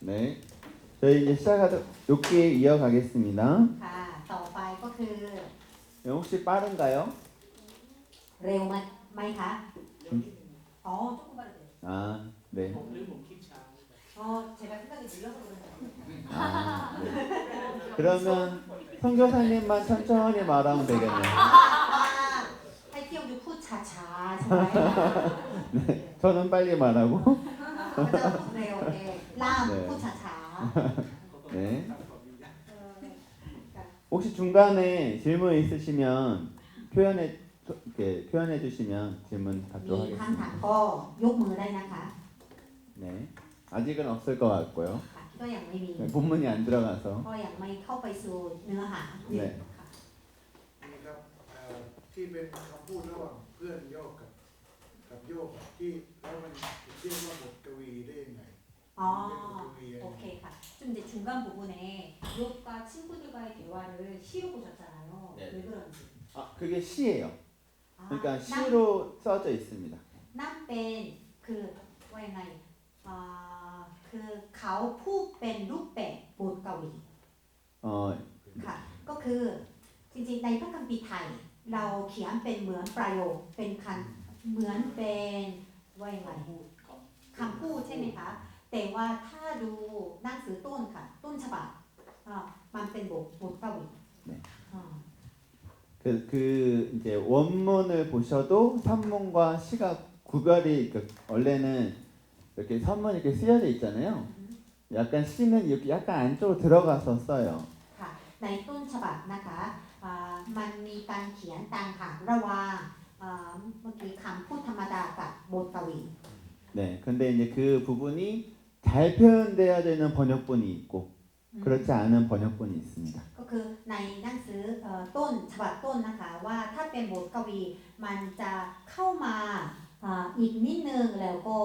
네. 저희 이제 시작하도록 욕기에 이어가겠습니다. ค่ะต่อไปก็คือ 네, 혹시 빠른가요? เร็วไหมคะอ๋อ조금 빠르대 아, 네. ผมคิดช้า 제가 생각이 느려서 그런 거예요. 아, 네. 그러면 선교사님만 천천히 말하면 되겠네요. ให้เที่ยวดูพูดช้าๆใช่ไหม 네, 저는 빨리 말하고. ก็จะพูดเร็วเองล่ามพูดช้า 네. ๆ 혹시 중간에 질문 있으시면 표현해 주시면 질문 มี 받도록 คำถาม 하겠습니다. ก็ยกมือได้นะคะ 네. 아직은 없을 것 같고요. ค่ะก็ยังไม่มี 네, 본문이 안 들어가서. ก็ยังไม่เข้าไปสู่เนื้อหา 네. ค่ะ นี่ครับที่เป็นคำพูดระหว่างเพื่อนโยกกับโยกที่แล้วมันเรียกว่าบทกวีได้ยังไง อ๋อ เรียกบทกวียังไง 오케이ค่ะ. 좀 이제 중간 부분에 욥과 친구들과의 대화를 시로 보셨잖아요. 네. 왜 그런지. 아, 그게 시예요. 아, 그러니까 시로 써져 있습니다. นั่นเป็นคือว่ายังไงคือเขาพูดเป็นรูปแบบบทกวี 어, ค่ะก็คือจริงๆในพระคัมภีร์ไทยเราเขียนเป็นเหมือนประโยคเป็นคันเหมือนเป็นว่ายังไงคำพูดใช่ไหมคะแต่ว่าถ้าดูหนังสือต้นค่ะต้นฉบับมันเป็นบทกวี 네. 그 이제 원문을 보셔도 산문과 시가 구별이 원래는 이렇게 산문 이렇게 쓰여져 있잖아요. 약간 시는 이렇게 약간 안쪽으로 들어가서 써요. ค่ะในต้นฉบับนะคะมันมีการเขียนต่างหากระหว่างเมื่อกี้คำพูดธรรมดากับบทกวี 네. 근데 이제 그 부분이 잘 표현돼야 되는 번역본이 있고 그렇지 않은 번역본이 있습니다. ก็คือในหนังสือต้นฉบับต้นนะคะว่าถ้าเป็นบทกวีมันจะเข้ามาอีกนิดนึงแล้วก็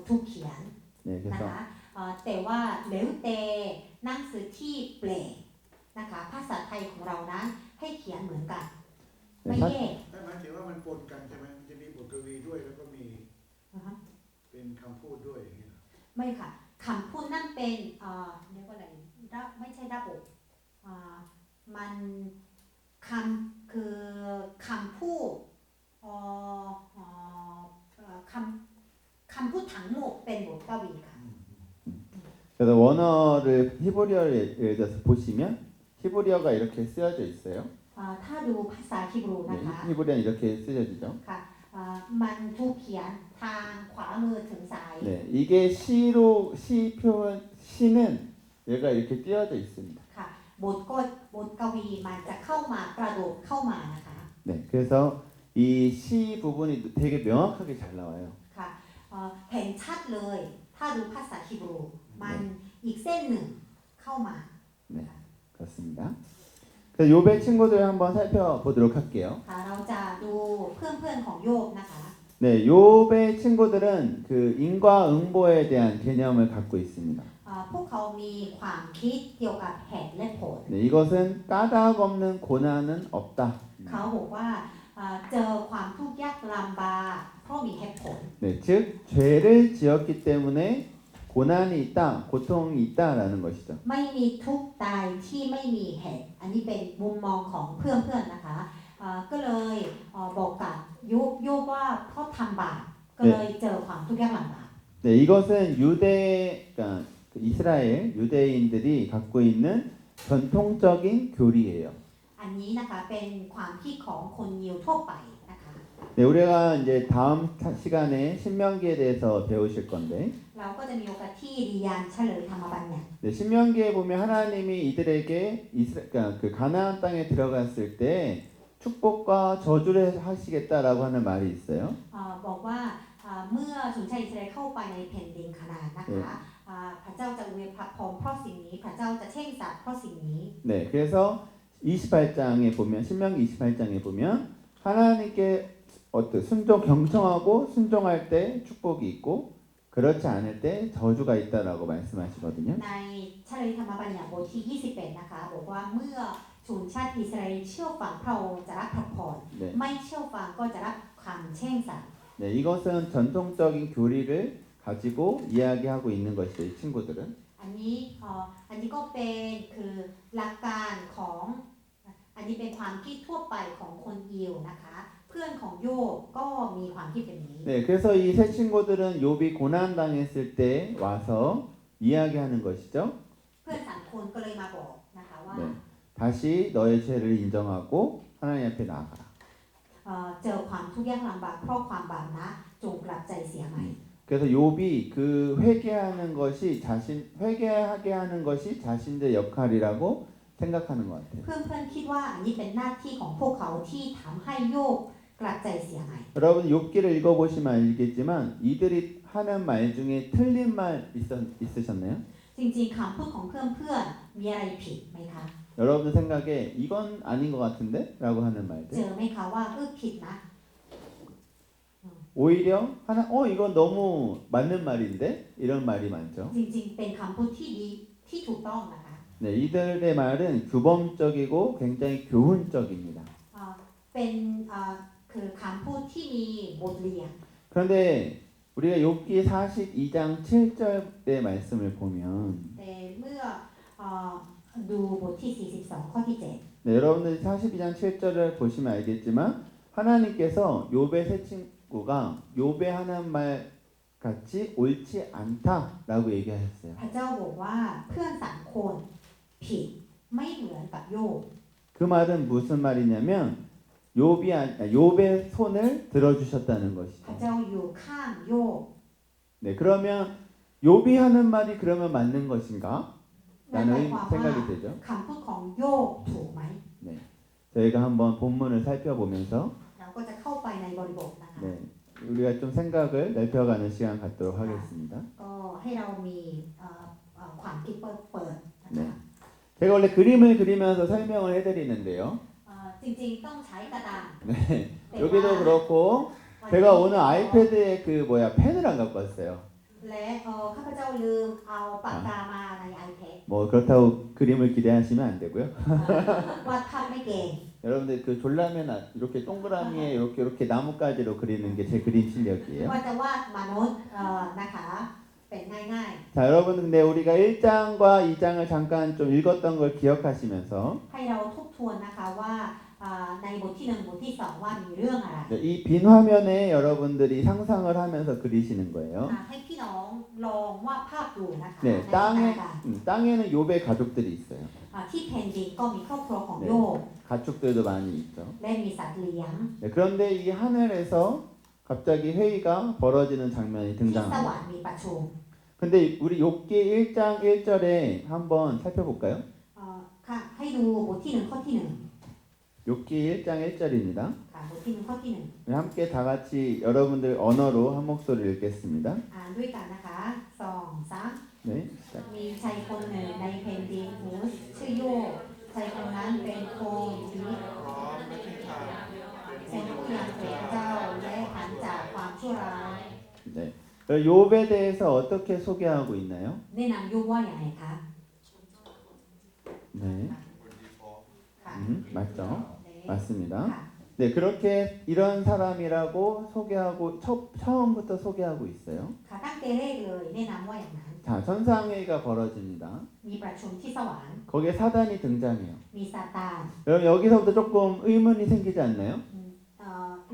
ถูกเขียน 네. นะ 그래서 คะแต่ว่าแล้วแต่หนังสือที่แปลนะคะภาษาไทยของเรานั้นให้เขียนเหมือนกันไม่แยก นั่นหมายถึงว่ามันปนกันใช่ไหมมันจะมีบทกวีด้วยแล้วก็มี นะคะ เป็นคำพูดด้วยอย่างนี้เหรอ ไม่ค่ะคำพูดนั่นเป็นเรียกว่าอะไรไม่ใช่ระบบมันคือคำพูดคำพูดทั้งหมดเป็นบทกวีค่ะ 그래서 원어를 히브리어를 예를 들어서 보시면 히브리어가 이렇게 쓰여져 있어요. ถ้าดูภาษาฮีบรูนะ 네, คะ 히브리어는 이렇게 쓰여지죠. ค่ะมันถูกเขียนทางขวามือถึงซ้าย 네, 이게 시 표현 시는 얘가 이렇게 띄어져 있습니다. ค่ะบทกวีมันจะเข้ามากระโดดเข้ามานะคะ 네, 그래서 이 시 부분이 되게 명확하게 잘 나와요. ค่ะเห็นชัดเลยถ้าดูภาษาฮีบรูมันอีกเส้นหนึ่งเข้ามา 네, 그렇습니다. 그래서 요배 친구들 한번 살펴보도록 할게요. ค่ะเราจะดูเพื่อนๆของโยบนะคะ 네, 요배 친구들은 그 인과응보에 대한 개념을 갖고 있습니다. พวกเขามีความคิดเกี่ยวกับเหตุและผล 네, 이것은 까닭 없는 고난은 없다. เขาบอกว่าเจอความทุกข์ยากลำบากเพราะมีเหตุผล 네, 즉 죄를 지었기 때문에 고난이 있다, 고통이 있다라는 것이죠. ไม่มีทุกข์ใดที่ไม่มีเหตุอันนี้เป็นมุมมองของเพื่อนๆนะคะก็เลยบอกกับโยบว่าเพราะทำบาปก็เลยเจอความทุกข์ยากลำบาก 네, 이것은 그러니까 이스라엘 유대인들이 갖고 있는 전통적인 교리예요. อันนี้นะคะเป็นความคิดของคนยิวทั่วไปนะคะ 네, 우리가 이제 다음 시간에 신명기에 대해서 배우실 건데, เราก็จะมีโอกาสที่เรียนเฉลยธรรมบัญญัติ 네, 신명기에 보면 하나님이 이들에게 그러니까 그 가나안 땅에 들어갔을 때 축복과 저주를 하시겠다라고 하는 말이 있어요. บอกว่าเมื่อชนชาติอิสราเอลเข้าไปในแผ่นดินคานาอันนะคะพระเจ้าจะอวยพรเพราะสิ่งนี้พระเจ้าจะแช่งสาปเพราะสิ่งนี้ 네, 그래서 28장에 보면 신명기 28장에 보면 하나님께 어떤 경청하고 순종할 때 축복이 있고 그렇지 않을 때 저주가 있다라고 말씀하시거든요. ในเฉลยธรรมบัญญัติบทที่ 21 นะคะบอกว่าเมื่อชนชาติอิสราเอลเชื่อฟังพระองค์จะรับพระพร 네, ไม่เชื่อฟังก็จะรับคำแช่งสาป 네, 이것은 전통적인 교리를 가지고 이야기하고 있는 것이죠. 이 친구들은. อั อันนี้อันนี้ก็เป็นคือหลักการของอันนี้เป็นความคิดทั่วไปของคนยิวนะคะ เพื่อนของโยบก็มีความคิดแบบนี้ 네, 그래서 이 세 친구들은 욥이 고난 당했을 때 와서 이야기하는 것이죠. เพื่อนสามคนก็เลยมาบอกนะคะว่า 네, 다시 너의 죄를 인정하고 하나님 앞에 나아가라. เจอความทุกข์ยากลำบากเพราะความบาปนะจงกลับใจเสียใหม่ 그래서 욥이 그 회개하는 것이 회개하게 하는 것이 자신의 역할이라고 생각하는 것 같아요. เพื่อนๆคิดว่าอันนี้เป็นหน้าที่ของพวกเขาที่ทำให้โยบกลับใจเสียใหม่ 여러분 욥기를 읽어보시면 알겠지만 이들이 하는 말 중에 틀린 말 있으셨나요? จริงๆคำพูดของเพื่อนๆมีอะไรผิดไหมคะ 여러분 생각에 이건 아닌 것 같은데? 라고 하는 เจ 말들 อไหมคะว่าผิดนะ 오히려 하나 이건 너무 맞는 말인데? 이런 말이 많죠. จริงๆเป็นคำพูดที่ดีที่ถูกต้องนะคะ 네, 이들의 말은 규범적이고 굉장히 교훈적입니다. เป็นคือคำพูดที่มีบทเรียน 그런데 우리가 욥기 42장 7절의 말씀을 보면 แต่เมื่อดูบทที่ 42 ข้อที่ 네, 여러분들 42장 7절을 보시면 알겠지만 하나님께서 욥의 세 친구가 욥의 하는 말 같이 옳지 않다라고 얘기하셨어요. 7 พระเจ้าบอกว่าเพื่อนสามคนผิดไม่เหมือนกับโยบ 그 말은 무슨 말이냐면 욥의 손을 들어주셨다는 พระ 것이죠. เจ้าอยู่ข้างโยบ 네, 그러면 욥이 하는 말이 그러면 맞는 것인가? นั่นหมาย 라는 ความว่า 생각이 되죠. คำพูดของโยบถูกไหม 네, 저희가 한번 본문을 살펴보면서 เราก็จะเข้าไปในบริบทนะคะ 네, 우리가 좀 생각을 넓혀가는 시간 갖도록 하겠습니다. ก็ให้เรามีความคิดเปิดๆนะ 네. คะ 제가 원래 그림을 그리면서 설명을 해드리는데요. จริงๆต้องใช้กระดาษ 네, แต่ 여기도 ว่า 그렇고 วัน 제가 นี้ 오늘 아이패드에 그 펜을 안 갖고 왔어요. และข้าพเจ้าลืมเอาปากกามาใน iPad 뭐 그렇다고 그림을 기대하시면 안 되고요. วาดภาพไม่เก่ง 여러분들 그 졸라맨 이렇게 동그라미에 이렇게 나뭇가지로 그리는 게 제 그림 실력이에요. ว่าจะวาดมนุษย์นะคะเป็นง่าย 자, 여러분 근데 우리가 1장과 2장을 잠깐 좀 읽었던 걸 기억하시면서 ๆ ให้เราทบทวนนะคะว่าในบทที่ 1 บทที่ 2 ว่ามีเรื่องอะไร 네, 이 빈 화면에 여러분들이 상상을 하면서 그리시는 거예요. ให้พี่น้องลองวาดภาพดูนะคะ 네, ในตาราง 땅에는 욥의 가족들이 있어요. ที่แผ่นดินก็มีครอบครัวของโยบ 가축들도 많이 있죠. และมีสัตว์เลี้ยง 네, 그런데 이 하늘에서 갑자기 회의가 벌어지는 장면이 ที่สวร 등장합니다. รค์มีประชุม 근데 우리 욥기 1장 1절에 한번 살펴볼까요? ค่ะให้ดูบทที่ 1 ข้อที่ 욥기 1장 1절입니다. 1ค่ะบทที่ 1 ข้อที่ 1 함께 다 같이 여러분들 언어로 한 목소리 읽겠습니다. อ่านด้วยกันนะคะ2 3 네, 시작. มีชายคนหนึ่งในแผ่นดินอูสชื่อโยบชายคนนั้นเป็นคนชีวิต พร้อมและที่ทาง เป็นผู้ยังเกรงเจ้าและหันจากความชั่วร้าย 네. 욥에 대해서 어떻게 소개하고 있나요? แนะนำโยบว่าอย่างไรคะ 네, ค่ะ 맞죠? เน 맞습니다. ค่ะ 네, 그렇게 이런 사람이라고 소개하고 처음부터 소개하고 있어요. ค่ะตั้งแต่แรกเลยแนะนำว่าอย่างนั้น 자, 천상회의가 벌어집니다. มีประชุมที่สวรรค์ 거기에 사단이 등장해요. มีซาตาน 여러분 여기서부터 조금 의문이 생기지 않나요?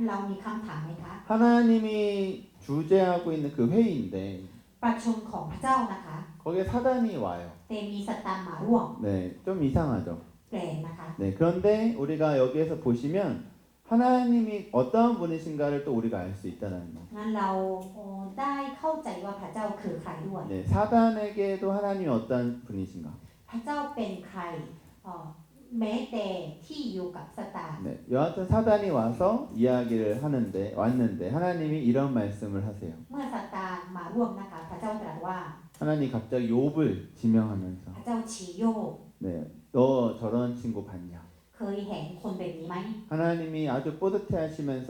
เรามีคำถามไหมคะ 하나님이 주재하고 있는 그 회의인데 ประชุมของพระเจ้านะคะ 거기에 사단이 와요. แต่มีซาตานมาร่วม 네, 좀 이상하죠. แปลกนะคะ 네, 그런데 우리가 여기에서 보시면 하나님이 어떠한 분이신가를 또 우리가 알 수 있다는 거. งั้นเราได้เข้าใจว่าพระเจ้าคือใครด้วย 네, 사단에게도 하나님이 어떠한 분이신가. พระเจ้าเป็นใครแม้แต่ที่อยู่กับซาตาน 네, 여하튼 사단이 와서 이야기를 왔는데 하나님이 이런 말씀을 하세요. เมื่อซาตานมาร่วมนะคะพระเจ้าตรัสว่า 하나님 갑자기 욥을 지명하면서 พระเจ้าชี้โยบ 네, 너 저런 친구 봤냐? เคยเห็นคนแบบนี้ไหม 하나님이 아주 뿌듯해하시면서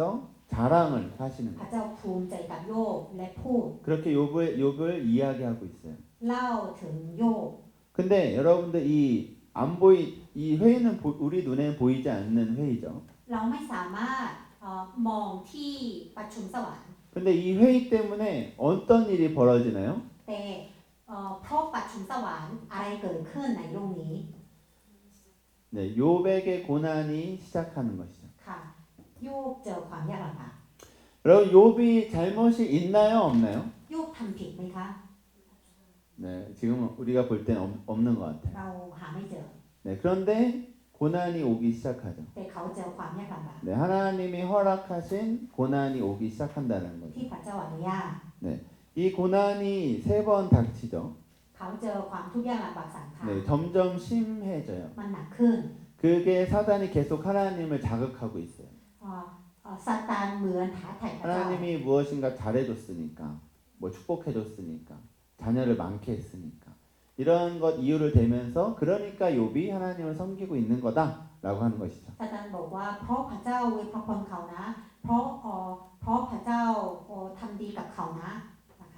자랑을 하시는 พระ 거예요. เจ้าภูมิใจกับโยบและพูด 그렇게 욥을 이야기하고 있어요. เล่าถึงโยบ 근데 여러분들 이 회의는 우리 눈에는 보이지 않는 회의죠. เราไม่สามารถมองที่ประชุมสวรรค์ 근데 이 회의 때문에 어떤 일이 벌어지나요? แต่ เพราะปัจจุบันสวรรค์อะไรเกิดขึ้นในโลกนี้ 네, 요백의 고난이 시작하는 것이죠. ค่ะโยบเจอความยากลำบาก 여러분 욥이 잘못이 있나요, 없나요? โยบทำผิดไหมคะ 네, 지금 우리가 볼 때는 없는 것 같아요. เราหาไม่เจอ 네, 그런데 고난이 오기 시작하죠. แต่เขาเจอความยากลำบาก 네, 하나님이 허락하신 고난이 오기 시작한다는 거죠. ที่พระเจ้าอนุญาต 이 고난이 3번 닥치죠. เขาเจอความทุกข์ยากลำบากสามครั้ง 네, 점점 심해져요. มันหนักขึ้น 그게 사단이 계속 하나님을 자극하고 있어요. ซาตานเหมือนท้าทายพระเจ้า 하나님이 무엇인가 잘해줬으니까, 뭐 축복해줬으니까, 자녀를 많게 했으니까 이런 것 이유를 대면서 그러니까 욥이 하나님을 섬기고 있는 거다라고 하는 것이죠. ซาตานบอกว่าเพราะพระเจ้าอวยพรเขานะ เพราะพระเจ้าทำดีกับเขานะ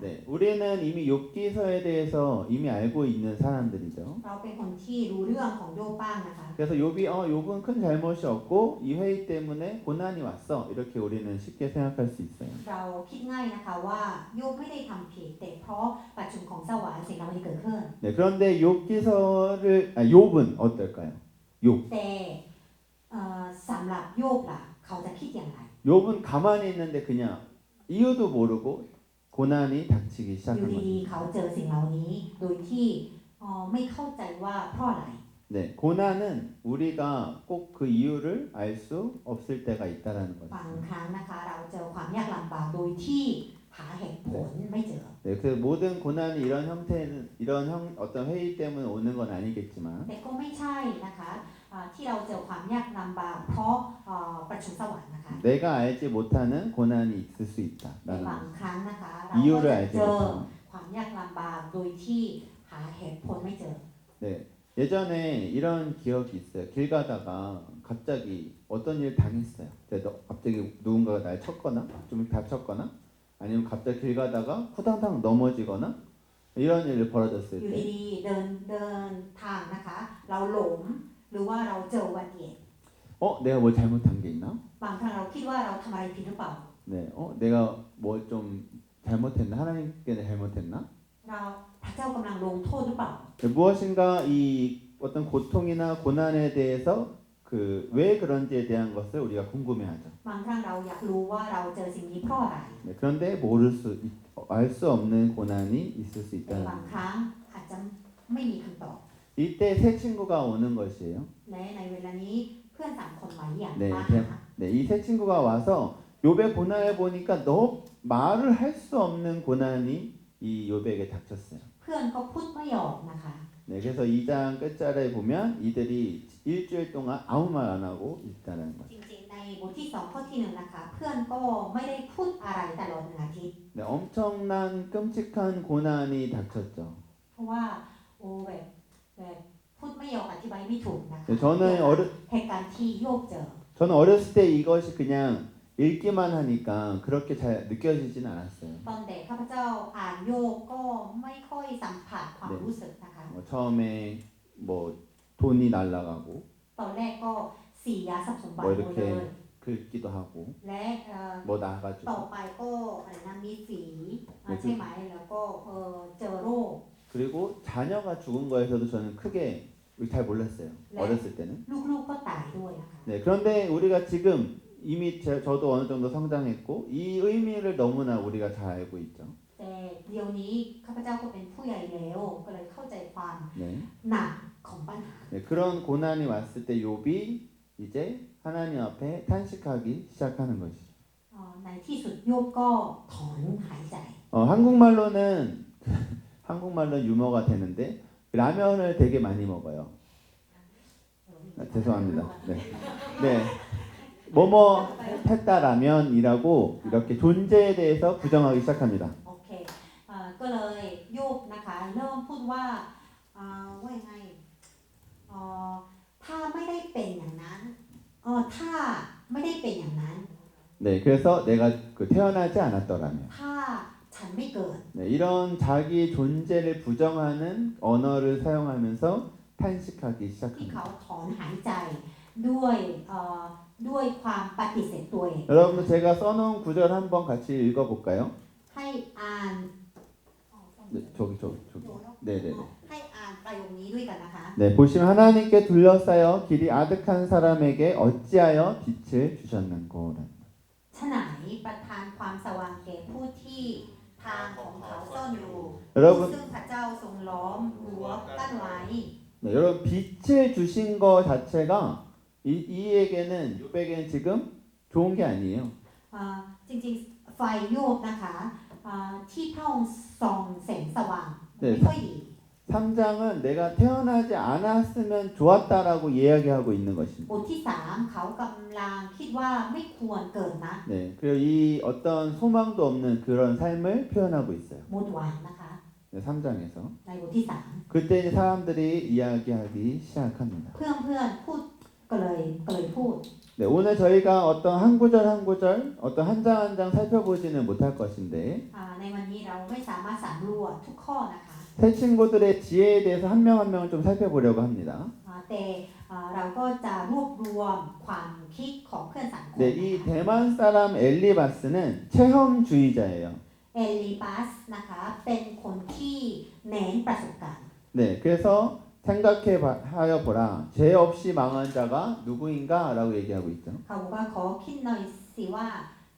네, 우리는 이미 욥기서에 대해서 이미 알고 있는 사람들이죠. เราเป็นคนที่รู้เรื่องของโยบบ้างนะคะ 그래서 욥이 욥은 큰 잘못이 없고 이 회의 때문에 고난이 왔어 이렇게 우리는 쉽게 생각할 수 있어요. เราคิดง่ายนะคะว่าโยบไม่ได้ทำผิดแต่เพราะปัจจุบันของสวรรค์สิ่งเหล่านี้เกิดขึ้น 네, 그런데 욥은 어떨까요? 욥. แต่สำหรับโยบล่ะเขาจะคิดอย่างไร 욥은 가만히 있는데 그냥 이유도 모르고 고난이 닥치기 อยู่ 시작한 ดี 거죠. ๆเขาเจอสิ่งเหล่านี้โดยที่ไม่เข้าใจว่าเพราะอะไร 네, 고난은 우리가 꼭 그 이유를 알 수 없을 때가 있다라는 บาง 거죠. ครั้งนะคะเราเจอความยากลำบากโดยที่หาเหตุผลไม่เจอ 네, 그래서 모든 고난이 이런 형태는 어떤 회의 때문에 오는 건 아니겠지만 แต่ก็ไม่ใช่นะคะที่เราเจอความยากลำบากเพราะประชุมสวรรค์นะคะ 내가 알지 못하는 고난이 있을 수 ใน 있다라는 บาง 거죠. ครั้งนะคะเรา 이유를 ก็จะ 알지 เจอ 못하는. ความยากลำบากโดยที่หาเหตุผลไม่เจอ 네, 예전에 이런 기억이 있어요. 길 가다가 갑자기 어떤 일 당했어요. 그래서 갑자기 누군가가 날 쳤거나 좀 다쳤거나 아니면 갑자기 길 가다가 후당당 넘어지거나 이런 일이 อยู่ 벌어졌을 때 ดีๆเดินทางนะคะเราหลงหรือว่าเราเจออุบัติเหตุ 내가 뭘 잘못한 게 있나? บางครั้งเราคิดว่าเราทำอะไรผิดหรือเปล่า 네, 내가 뭐 좀 잘못했나? 하나님께 잘못했나? เราพระเจ้ากำลังลงโทษหรือเปล่า 네, 무엇인가 이 어떤 고통이나 고난에 대해서 그 왜 그런지에 대한 것을 우리가 궁금해하죠. บางครั้งเราอยากรู้ว่าเราเจอสิ่งนี้เพราะอะไร 네, 그런데 알 수 없는 고난이 있을 수 แต่ 있다는 บาง 거죠. ครั้งอาจจะไม่มีคำตอบ 이때 새 친구가 오는 것이에요. และในเวลานี้เพื่อนสามคนมาเยี่ยม 네, มา 네, หา 네, 이 새 친구가 와서 욥의 고난을 보니까 너 말을 할 수 없는 고난이 이 욥에게 닥쳤어요. เพื่อนก็พูดไม่ออกนะคะ 네, 그래서 2장 끝자리에 보면 이들이 일주일 동안 아무 말 안 하고 있다는 거죠. จริงๆในบทที่2ข้อที่1นะคะเพื่อนก็ไม่ได้พูดอะไรตลอด1อาทิตย์ 네, 엄청난 끔찍한 고난이 닥쳤죠. เพราะว่าแบบพูดไม่ออกอธิบายไม่ถูกนะคะ 네, 저는 เหตุการณ์ที่โยบเจอ 저는 어렸을 때 이것이 그냥 읽기만 하니까 그렇게 잘 느껴지진 않았어요. ตอนเด็กข้าพเจ้าอ่านโยบก็ไม่ค่อยสัมผัสความรู้สึกนะคะ 처음에 뭐 돈이 날아가고 ตอนแรกก็เสียทรัพย์สมบัติ 뭐 หมดเลย 이렇게 긁기도 하고 และ 뭐 나가지고 ต่อไปก็อะไรนะมีฝีใช่ไหมแล้วก็เจอโรค 그리고 자녀가 죽은 거에서도 저는 크게 잘 몰랐어요. 네. 어렸을 때는. ลูกๆก็ตายด้วยนะคะ 네, 그런데 우리가 지금 이미 저도 어느 정도 성장했고 이 의미를 너무나 우리가 잘 알고 있죠. แต่เดี๋ยวนี้ข้าพเจ้าก็เป็นผู้ใหญ่แล้วก็เลยเข้าใจความ 네. หนักของปัญหา 네, 그런 고난이 왔을 때 욥이 이제 하나님 앞에 탄식하기 시작하는 것이죠. ในที่สุดโยบก็ถอนหายใจ 한국말로는 한국말로 유머가 되는데 라면을 되게 많이 먹어요. 죄송합니다. 네. 네. 뭐뭐 했다 라면이라고 이렇게 존재에 대해서 부정하기 시작합니다. โอเคก็เลยโยบนะคะเริ่มพูดว่าว่ายังไงถ้าไม่ได้เป็นอย่างนั้นถ้าไม่ได้เป็นอย่างนั้น 네, 그래서 내가 태어나지 않았더라면 ถ้าฉันไม่เกิด 네, 이런 자기 존재를 부정하는 언어를 사용하면서 탄식하기 ที่ 시작합니다. เขาถอนหายใจด้วยความปฏิเสธตัวเอง 여러분들 제가 써놓은 구절 한번 같이 읽어볼까요? ให้อ่าน 네, 네, 저기. 네네네. ให้อ่านประโยคนี้ด้วยกันนะคะ 네, 보시면 하나님께 둘러싸여 길이 아득한 사람에게 어찌하여 빛을 주셨는고. ฉะไหนประทานความสว่างแก่ผู้ที่ทางของเขาซ่อนอยู่ 여러분, ซึ่งพระเจ้าทรงล้อมรั้วกั้นไว้ 네, 여러분 빛을 주신 거 자체가 이에게는 유백에는 지금 좋은 게 아니에요. จริงๆไฟโยบนะคะที่พระองค์ส่องแสงสว่างไม่ค่อยดี 3장은 내가 태어나지 않았으면 좋았다라고 이야기하고 있는 บ 것입니다. ทที่ 3 เขากำลังคิดว่าไม่ควรเกิดนะ 네, 그리고 이 어떤 소망도 없는 그런 삶을 표현하고 있어요. หมดหวังนะคะ 네, 3장에서 ในบทที่ 그때 이제 사람들이 이야기하기 시작합니다. 3 เพื่อนพูดก็เลยพูด 네, 오늘 저희가 어떤 한 구절 한 구절 어떤 한 장 한 장 살펴보지는 못할 것인데 ในวันนี้เราไม่สามารถสำรวจทุกข้อนะคะ 새 친구들의 지혜에 대해서 한 명 한 명을 좀 살펴보려고 합니다. แต่เราก็จะรวบรวมความคิดของเพื่อนสังคม 네, 이 대만 사람 엘리바스는 체험주의자예요. เอลิบัสนะคะเป็นคนที่เน้นประสบการณ์ 네, 그래서 생각하여 보라. 죄 없이 망한 자가 누구인가라고 얘기하고 있죠. เขาบอกว่าขอคิดหน่อยสิว่า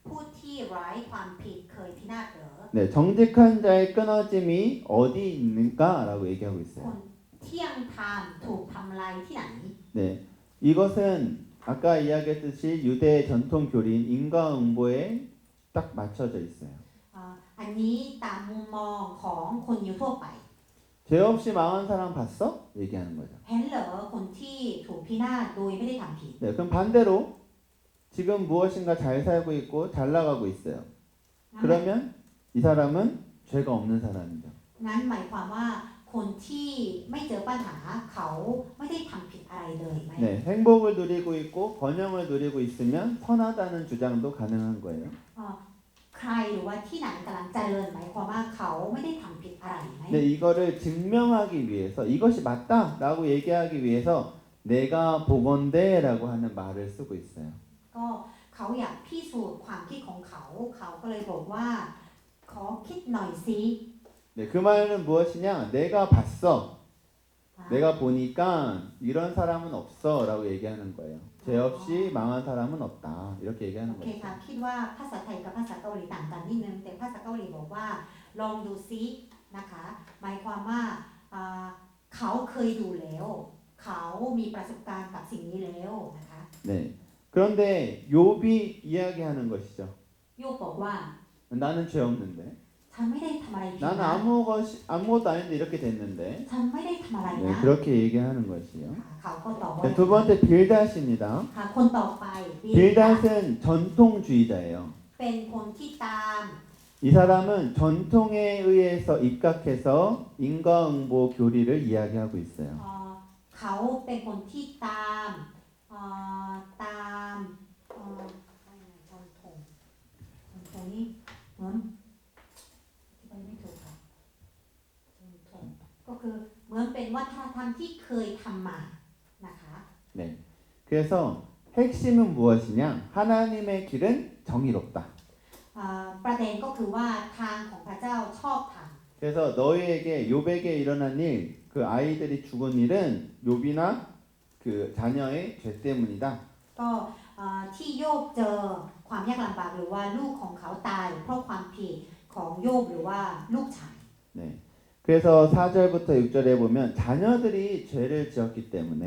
ผู้ที่ไร้ความผิดเคยพินาศหรือ 네, 정직한 자의 끊어짐이 어디 있는가라고 얘기하고 ค 있어요. นเที่ยงธรรมถูกทำลายที่ไหน 네, 이것은 아까 이야기했듯이 유대 전통 교리인 인과응보에 딱 맞춰져 있어요. อันนี้ตามมุมมองของคนยิวทั่วไป 죄 없이 망한 사람 봤어? 얘기하는 거죠. เห็นเหรอคนที่ถูกพินาศโดยไม่ได้ทำผิด 네, 그럼 반대로 지금 무엇인가 잘 살고 있고 잘 나가고 있어요. 그러면 이 사람은 죄가 없는 사람이죠. งั้นหมายความว่าคนที่ไม่เจอปัญหาเขาไม่ได้ทำผิดอะไรเลยไหม 네, 행복을 누리고 있고 번영을 누리고 있으면 선하다는 주장도 가능한 거예요. ใครหรือว่าที่ไหนกำลังเจริญหมายความว่าเขาไม่ได้ทำผิดอะไรไหม 근데 이거를 증명하기 위해서 이것이 맞다라고 얘기하기 위해서 내가 보건대라고 하는 말을 쓰고 있어요. ก็เขาอยากพิสูจน์ความคิดของเขาเขาก็เลยบอกว่าขอคิดหน่อยสิ 네, 그 말은 무엇이냐? 내가 봤어. 내가 보니까 이런 사람은 없어라고 얘기하는 거예요. 죄 없이 망한 사람은 없다. 이렇게 โอ 얘기하는 เค 거죠. ค่ะคิดว่าภาษาไทยกับภาษาเกาหลีต่างกันนิดนึงแต่ภาษาเกาหลีบอกว่าลองดูซินะคะหมายความว่าเขาเคยดูแล้วเขามีประสบการณ์กับสิ่งนี้แล้วนะคะ 네. 그런데 욥이 이야기하는 것이죠. โยบบอกว่า 나는 죄 없는데. ฉันไม่ได้ทำอะไรผิด 나는 นะ 아무것도 아닌데 이렇게 됐는데. ฉันไม่ได้ทำอะไร 네, นะ 그렇게 얘기하는 것이요. เขาก็ตอบว่า 네, 두 번째 빌닷입니다. คนต่อไป 빌닷은 전통주의자예요. เป็นคนที่ตาม 이 사람은 전통에 의해서 입각해서 인과응보 교리를 이야기하고 있어요. เขาเป็นคนที่ตามตามตรงนี้เหมือนไม่ถูกค่ะก็คือเหมือนเป็นวัฒนธรรมที่เคยทำมานะคะ 네. 그래서 핵심은 무엇이냐? 하나님의 길은 정의롭다. ประเด็นก็คือว่าทางของพระเจ้าชอบธรรม 그래서 너희에게 욥에게 일어난 일, 그 아이들이 죽은 일은 욥이나 그 자녀의 죄 때문이다. ก็ที่โยบเจอความยากลำบากหรือว่าลูกของเขาตายเพราะความผิดของโยบหรือว่าลูกชาย 네. 그래서 4절부터 6절에 보면 자녀들이 죄를 지었기 때문에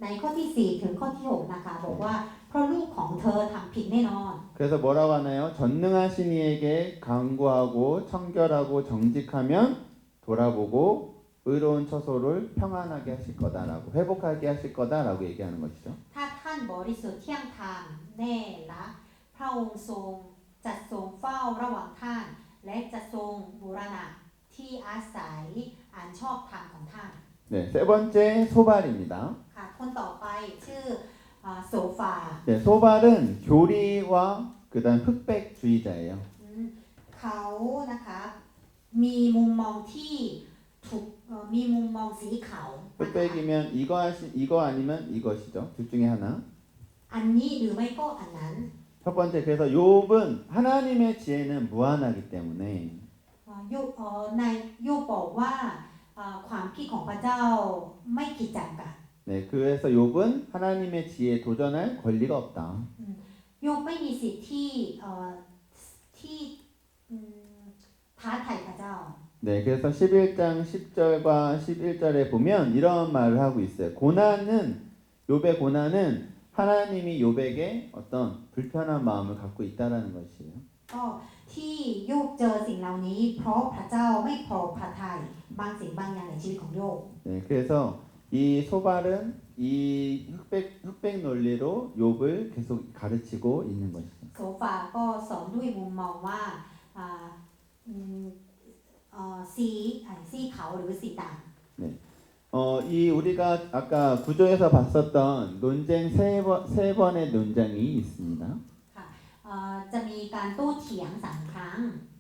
ในข้อที่ 4 ถึงข้อที่ 6 นะคะบอกว่าเพราะลูกของเธอทำผิดแน่นอน 그래서 뭐라고 하나요? 전능하신 이에게 강구하고 청결하고 정직하면 돌아보고 의로운 처소를 평안하게 하실 거다라고 회복하게 하실 거다라고 얘기하는 것이죠. ถ้าท่านบริสุทธิ์เที่ยงธรรมแน่ละพระองค์ทรงจัดทรงเฝ้าระหว่างท่าน และจะทรงบูรณะที่อาศัยอันชอบธรรมของท่าน 네, 세 번째 소발입니다. ค่ะคนต่อไปชื่อโซฟา 네, 소발은 교리와 그다음 흑백주의자예요. เขานะคะมีมุมมองที่ถูกมีมุมมองสีขาว 흑백이면 이거 아니면 이것이죠. 둘 중에 하나. อันนี้หรือไม่ก็อันนั้น 첫 번째 그래서 욥은 하나님의 지혜는 무한하기 때문에 โ โยในโยบบอกว่าความคิดของพระเจ้าไม่คิดจำกัด 네, 그래서 욥은 하나님의 지혜에 도전할 권리가 없다. โยบไม่มีสิทธิ์ที่อืมท้าทายพระเจ้า 네, 그래서 11장 10절과 11절에 보면 이런 말을 하고 있어요. 욥의 고난은 하나님이 욥에게 어떤 불편한 마음을 갖고 있다라는 것이에요. ก็ที่โยบเจอสิ่งเหล่านี้เพราะพระเจ้าไม่พอพระทัยบางสิ่งบางอย่างในชีวิตของโยบ 네, 그래서 이 소발은 이 흑백 논리로 욥을 계속 가르치고 있는 것이죠. โซฟาก็สอนด้วยมุมมองว่าอ่าอืมสีขาวหรือสีดำ 이 우리가 아까 구조에서 봤었던 논쟁 세 번의 논쟁이 있습니다. จะมีการโต้เถียง3 ครั้ง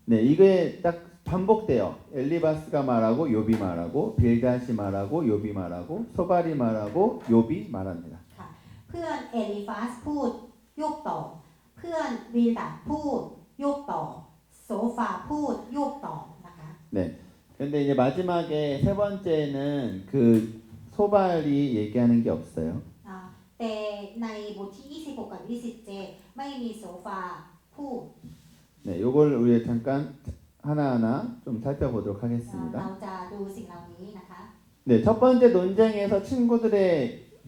네, 이게 딱 반복돼요. 엘리바스가 말하고 욥이 말하고 빌닷이 말하고 욥이 말하고 소발이 말하고 욥이 말합니다. เพื่อนเอลิฟาสพูดโยบต่อเพื่อนวิลดาพูดโยบต่อโซฟาพูดโยบต่อนะคะ 네. 근데 이제 마지막에 세 번째는 그 소발이 얘기하는 게 없어요. แต่ในบทที่26กับ27ไม่มีโซฟาพูด 네, 요걸 우리 잠깐 하나하나 좀 살펴보도록 เรา 하겠습니다. จะดูสิ่งเหล่านี้นะคะ 네, 첫 번째 논쟁에서 친구들의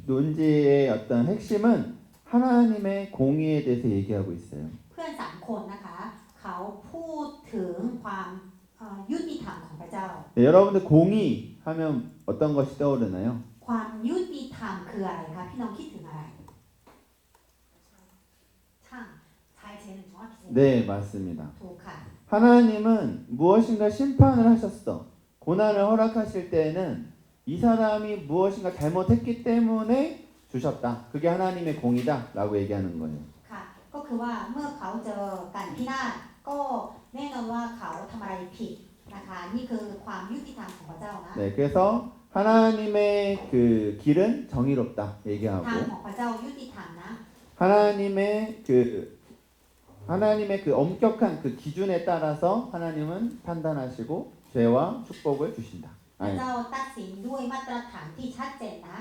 논지의 어떤 핵심은 하나님의 공의에 대해서 얘기하고 있어요. เพื่อน3 คนนะคะเขาพูดถึงความยุติธรรมของพระเจ้า 네, 여러분들 공의 하면 어떤 것이 떠오르나요? ความยุติธรรมคืออะไรคะพี่น้องคิดถึงอะไรช่างใช้เชน정확히 네, 맞습니다. ถูกค่ะ 하나님은 무엇인가 심판을 하셨어. 고난을 허락하실 때에는 이 사람이 무엇인가 잘못했기 때문에 주셨다. 그게 하나님의 공이다라고 얘기하는 거예요. ค่ะก็คือว่าเมื่อเขาเจอการพินาศก็แน่นอนว่าเขาทำอะไรผิดนะคะนี่คือความยุติธรรมของพระเจ้านะ 네, 그래서 하나님의 그 길은 정의롭다 ทาง 얘기하고 ของพระเจ้ายุติธรรมนะ 하나님의 그 엄격한 그 기준에 따라서 하나님은 판단하시고 죄와 축복을 주신다. พระเจ้าตัดสินด้วยมาตรฐานที่ชัดเจนนะ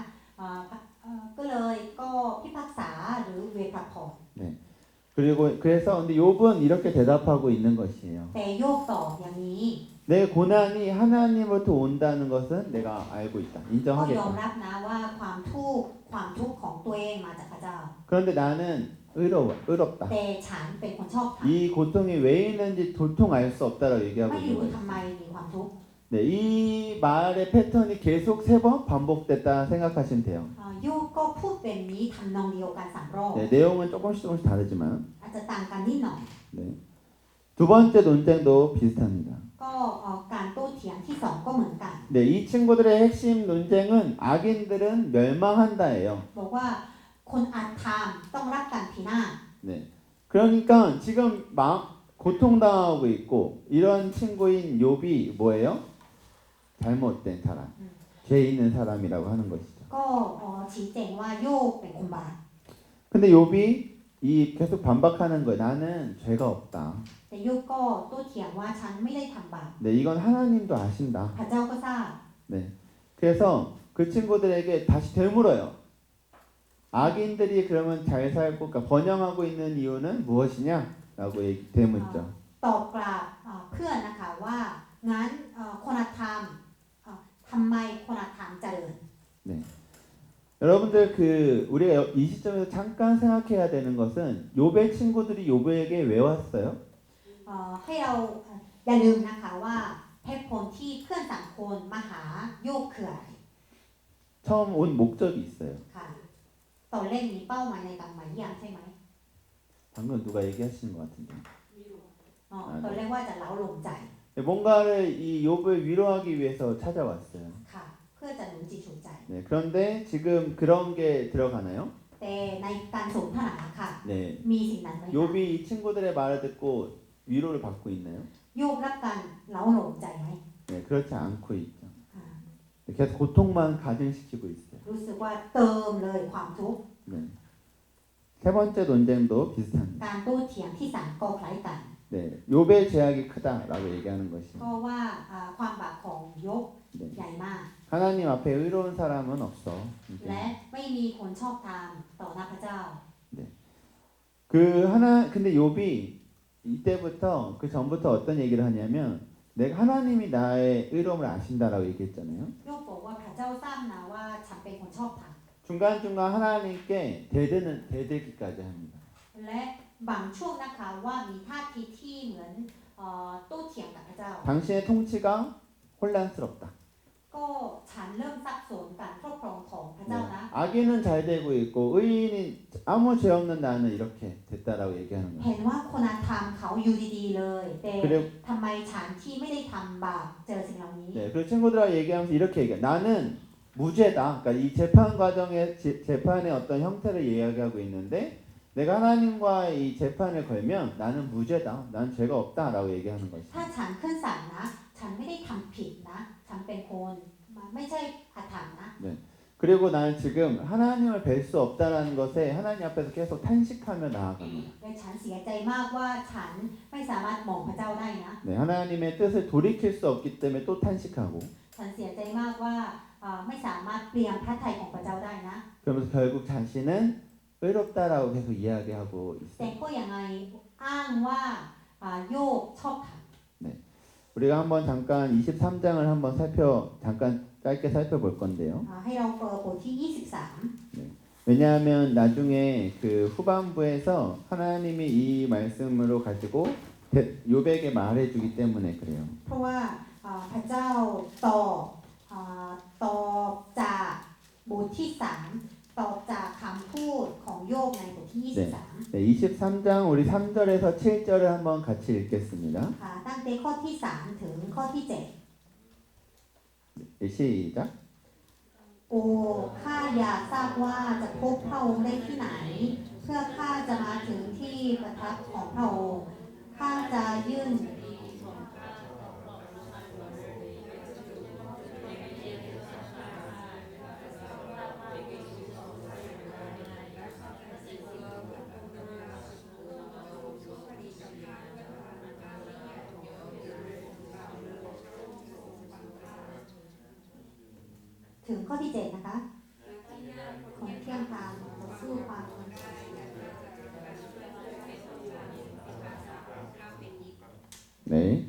ก็เลยก็พิพากษาหรือเวรพร 그리고 그래서 근데 욥은 이렇게 대답하고 있는 것이에요. แต่โยบตอบอย่างนี้ 내 고난이 하나님으로부터 온다는 것은 내가 알고 있다. ก็ยอม 인정하겠다. รับนะว่าความทุกข์ของตัวเองมาจากพระเจ้า 그런데 나는 의롭다. แต่ฉันเป็นคนชอบธรรม 이 고통이 왜 있는지 도통 알 수 없다라고 얘기하고 ไม่ 있는 รู้ 거예요. ทำไมมีความทุกข์ 네, 이 말의 패턴이 계속 3번 반복됐다 생각하시면 돼요. โยบก็พูดเป็นนี้ทำนองเดียวกัน3 รอบ 네, 내용은 조금씩 다르지만 อาจจะต่างกันนิดหน่อย 네. 두 번째 논쟁도 비슷합니다. ก็การโต้เถียงที่2ก็เหมือนกัน 네, 이 친구들의 핵심 논쟁은 악인들은 멸망한다예요. บอกว่าคนอาธรรมต้องรับการพินาศ 네. 그러니까 지금 막 고통당하고 있고 이런 친구인 욥이 뭐예요? 잘못된 사람, 죄 있는 사람이라고 하는 것이죠. ก็ชี้แจงว่าโยบเป็นคนบาป 근데 욥이 이 계속 반박하는 거예요. 나는 죄가 없다. แต่โยบก็โต้เถียงว่าฉันไม่ได้ทำบาป 네, 이건 하나님도 아신다. พระเจ้าก็ทราบ 네. 그래서 그 친구들에게 다시 되물어요. 악인들이 그러면 잘 살고 그러니까 번영하고 있는 이유는 무엇이냐라고 되묻죠. ตอบกลับเพื่อนนะคะว่างั้นคนธรรมทำไมคนธรรมเจริญ 여러분들 그 우리가 이 시점에서 잠깐 생각해야 되는 것은 욥의 친구들이 욥에게 왜 왔어요? ให้เราอย่าลืมนะคะว่าเหตุผลที่เพื่อน3 คนมาหาโยบคืออะไร 처음 온 목적이 있어요. ค่ะตอนแรกมีเป้าหมายในการมาเยี่ยมใช่ไหม 방금 누가 얘기하시는 것 같은데. ตอนแรกว่าจะเล้าลมใจ 뭔가를 이 욥을 위로하기 위해서 찾아왔어요. ค่ะเพื่อจะหนุนจิตชูใจ 네, 그런데 지금 그런 게 들어가나요? แต่ในการสนทนาค่ะ 네, มีสิ่งนั้นไหมคะ 욥이 이 친구들의 말을 듣고 위로를 받고 있나요? โยบรับการเล้าลมใจไหม 네, 그렇지 않고 있죠. อ่า 계속 고통만 가중시키고 있어요. รู้สึกว่าเติมเลยความทุกข์ 네. 세 번째 논쟁도 비슷합니다. การโต้เถียงที่3ก็คล้ายกัน 네, 욥의 제약이 크다라고 얘기하는 ก็ 것이. ว่าความบาปของยบ 네. ใหญ่มาก 하나님 앞에 의로운 사람은 없어. และ 이제. ไม่มีคนชอบธรรมต่อหน้าพระเจ้า 근데 욥이 이때부터 그 전부터 어떤 얘기를 하냐면 내가 하나님이 나의 의로움을 아신다라고 얘기했잖아요. โยบบอกว่าพระเจ้าทราบนะว่าฉันเป็นคนชอบธรรม 중간중간 하나님께 대들기까지 합니다. และบางช่วงนะคะว่ามีท่าทีที่เหมือนโต้เถียงกับพระเจ้า 당신의 통치가 혼란스럽다. ก็ฉันเริ่มสับสนการครอบครองของพระเจ้านะ 악인은 잘 되고 있고 의인이 아무 죄 없는 나는 이렇게 됐다라고 얘기하는 เห็ 거예요. นว่าคนธรรมเขาอยู่ดีๆเลย แต่ 그리고 ทำไมฉันที่ไม่ได้ทำบาปเจอสิ่งเหล่านี้ 네, 그리고 친구들하고 얘기하면서 이렇게 얘기해. 나는 무죄다. 그러니까 이 재판 과정의 재판의 어떤 형태를 이야기하고 있는데 내가 하나님과 이 재판을 걸면 나는 무죄다. 난 죄가 없다라고 얘기하는 것이. ถ้าฉันขึ้นศาลนะ ฉันไม่ได้ทำผิดนะ ฉันเป็นคนไม่ใช่อาถรรพ์นะ 그리고 나는 지금 하나님을 뵐 수 없다라는 것에 하나님 앞에서 계속 탄식하며 나아갑니다. และฉันเสียใจมากว่าฉันไม่สามารถมองพระเจ้าได้นะ 네, 하나님의 뜻을 돌이킬 수 없기 때문에 또 탄식하고 ฉันเสียใจมากว่าไม่สามารถเปลี่ยนพระทัยของพระเจ้าได้นะ 그러면서 결국 자신은 의롭다라고 계속 이야기하고 แต่ 있어요. ก็ยังไงอ้างว่าโยบชอบธรรม 우리가 한번 잠깐 23장을 한번 잠깐 짧게 살펴볼 건데요. ให้เราเปิดบทที่ 23 왜냐하면 나중에 그 후반부에서 하나님이 이 말씀으로 가지고 욥에게 말해주기 때문에 그래요. เพราะว่าพระเจ้าตอบจากบทที่ 3 ตอบจากคำพูดของโยบในบทที่ 23 네, 23장 우리 3절에서 7절을 한번 같이 읽겠습니다. ตั้งแต่ข้อที่ 3 ถึงข้อที่ 7 네, 시작. โอ้ข้าอยากทราบว่าจะพบพระองค์ได้ที่ไหน เพื่อข้าจะมาถึงที่ประทับของพระองค์ข้าจะยื่น ถึงข้อที่ 7 นะคะของเที่ยงธรรมต่อสู้ความ 네.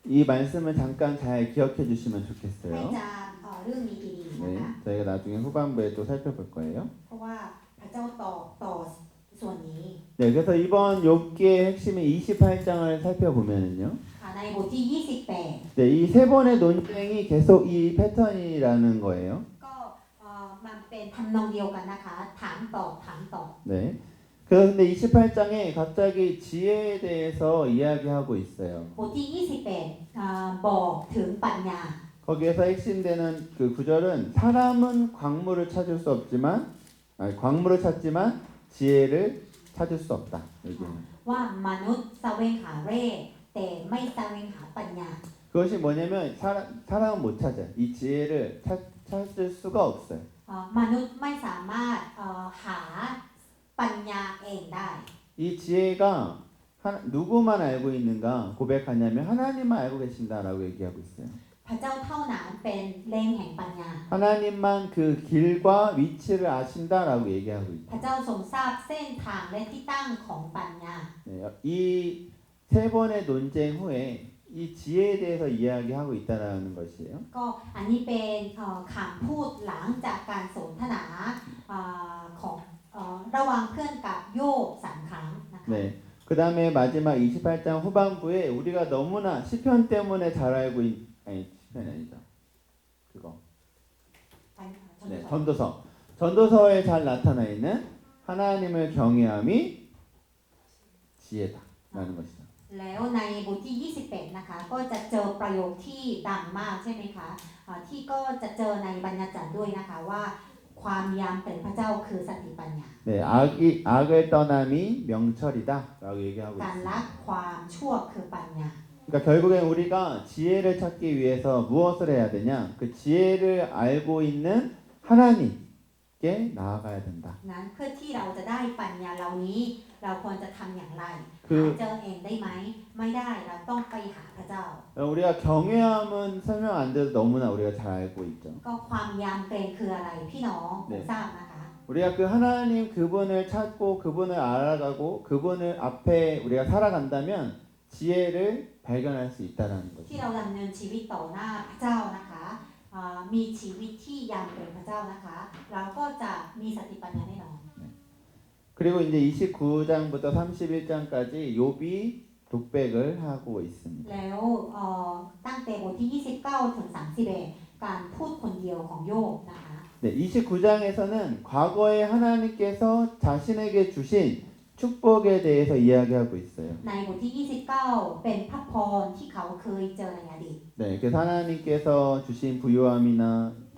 이 말씀을 잠깐 잘 기억해 주시면 ให้ 좋겠어요. จำเรื่องนี้ดีๆ 네, นะคะ 저희가 나중에 후반부에 또 살펴볼 거예요. เพราะว่าพระเจ้าตอบต่อส่วนนี้ 네, 그래서 이번 욥기의 핵심인 28장을 살펴보면은요. ในบทที่ 28 네, 이 세 번의 논쟁이 계속 이 패턴이라는 거예요. ก็มันเป็นทำนองเดียวกันนะคะ ถามตอบถามตอบ 네. 그런데 28장에 갑자기 지혜에 대해서 이야기하고 있어요. บทที่ 28บอกถึงปัญญา 거기에서 핵심되는 그 구절은 사람은 광물을 찾을 수 없지만 광물을 찾지만 지혜를 찾을 수 없다. 얘기해요. ว่ามนุษย์แสวงหาเร่แต่ไม่แสวงหาปัญญา 그것이 뭐냐면 사람은 못 찾아요. 이 지혜를 찾을 수가 없어요. มนุษย์ไม่สามารถหาปัญญาเองได้ 이 지혜가 누구만 알고 있는가 고백하냐면 하나님만 알고 계신다라고 얘기하고 있어요. พระเจ้าเท่านั้นเป็นแหล่งแห่งปัญญา 하나님만 그 길과 위치를 아신다라고 얘기하고 있어요. พระเจ้าทรงทราบเส้นทางและที่ตั้งของปัญญา 네, 이 세 번의 논쟁 후에 이 지혜에 대해서 이야기하고 있다라는 것이에요. ก็อันนี้เป็นคำพูดหลังจากการสนทนาของระหว่างเพื่อนกับโยบ3 ครั้งนะคะ 네. 그 다음에 마지막 28장 후반부에 우리가 너무나 시편 때문에 잘 알고 아니 시편이 아니죠. 그거. 네, 전도서에 잘 나타나 있는 하나님을 경외함이 지혜다라는 것이죠. แล้วในบทที่ 28 นะคะ ก็จะเจอประโยคที่ดังมากใช่ไหมคะที่ก็จะเจอในบรรยากาศด้วยนะคะว่าความยำเกรงพระเจ้าคือสติปัญญา 네, 악을 떠남이 명철이다라고 얘기하고 การ 있습니다. ละความชั่วคือปัญญา 그러니까 결국엔 우리가 지혜를 찾기 위해서 무엇을 해야 되냐? 그 지혜를 알고 있는 하나님, 게 나아가야 된다. งั้นเพื่อที่เราจะได้ปัญญาเหล่านี้เราควรจะทำอย่างไร 그 หาเจอเองได้ไหมไม่ได้เราต้องไปหาพระเจ้า 우리가 경외함은 설명 안 돼도 너무나 우리가 잘 알고 있죠. ก็ความยำเกรงคืออะไรพี่น้องคงทราบนะคะ 우리가 그 하나님 그분을 찾고 그분을 알아가고 그분을 앞에 우리가 살아간다면 지혜를 발견할 수 있다라는 ที่ 거죠. เราดำเนินชีวิตต่อหน้าพระเจ้านะคะมีชีวิตที่ยำเกรงพระเจ้านะคะเราก็จะมีสติปัญญาแน่นอน 그리고 이제 29장부터 31장까지 욥이 독백을 하고 있습니다. แล้วตั้งแต่บทที่ 29 ถึง 31 การพูดคนเดียวของโยบนะคะ 네, 29장에서는 과거에 하나님께서 자신에게 주신 축복에 대해서 이야기하고 있어요. ในบทที่ 29 เป็นพระพรที่เขาเคยเจอในอดีต 네, 그래서 하나님께서 주신 부요함이나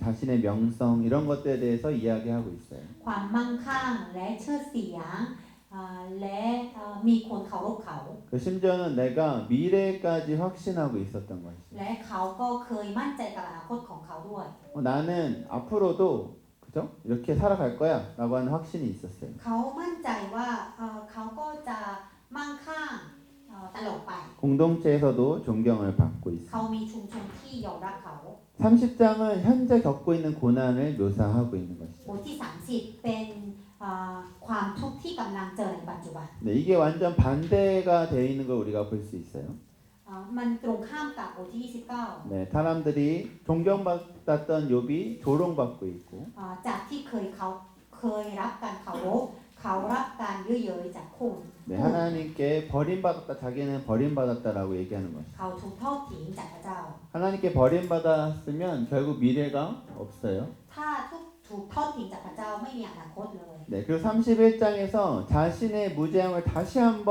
자신의 명성 이런 것들에 대해서 이야기하고 있어요. ความมั่งคั่งและชื่อเสียงและมีคนเคารพเขา 그 심지어는 내가 미래까지 확신하고 있었던 것이죠. และเขาก็เคยมั่นใจกับอนาคตของเขาด้วย 나는 앞으로도 그죠? 이렇게 살아갈 거야라고 하는 확신이 있었어요. เขามั่นใจว่าเขาก็จะมั่งคั่งตลอดไป 공동체에서도 존경을 받고 เขา 있어요. มีชุมชนที่ยอมรับเขา 30장은 현재 겪고 있는 고난을 묘사하고 있는 บ 것이죠. ทที่ 30 เป็นความทุกข์ที่กำลังเจอในปัจจุบัน 네, 이게 완전 반대가 되어 있는 걸 우리가 볼 수 있어요. มันตรงข้ามกับบทที่ 29 네, 사람들이 존경받았던 욥이 조롱받고 있고 จากที่เคยรับการเคารพเขารับการเยื่อเย้ยจากคน 네, 하나님께 버림받았다 자기는 버림받았다라고 얘기하는 것이죠. เขาถูกทอดทิ้งจากพระเจ้า 하나님께 버림받았으면 결국 미래가 없어요. ถ้าถูกทอดทิ้งจากพระเจ้าไม่มีอนาคตเลย 네, 그리고 31장에서 자신의 무죄함을 다시 한번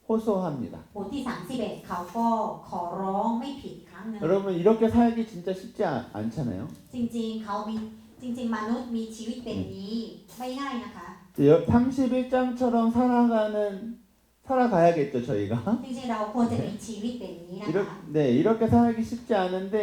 호소합니다. บทที่ 31 เขาก็ขอร้องไม่ผิดครั้งหนึ่ง 여러분 이렇게 살기 진짜 쉽지 않잖아요. จริงๆเขามีจริงๆมนุษย์มีชีวิตเป็นนี้ไม่ง่ายนะคะ 31장처럼 살아가야겠죠 저희가. จริงๆเราควรจะมีชีวิตเป็นนี้นะคะ 네, 이렇게 살기 쉽지 않은데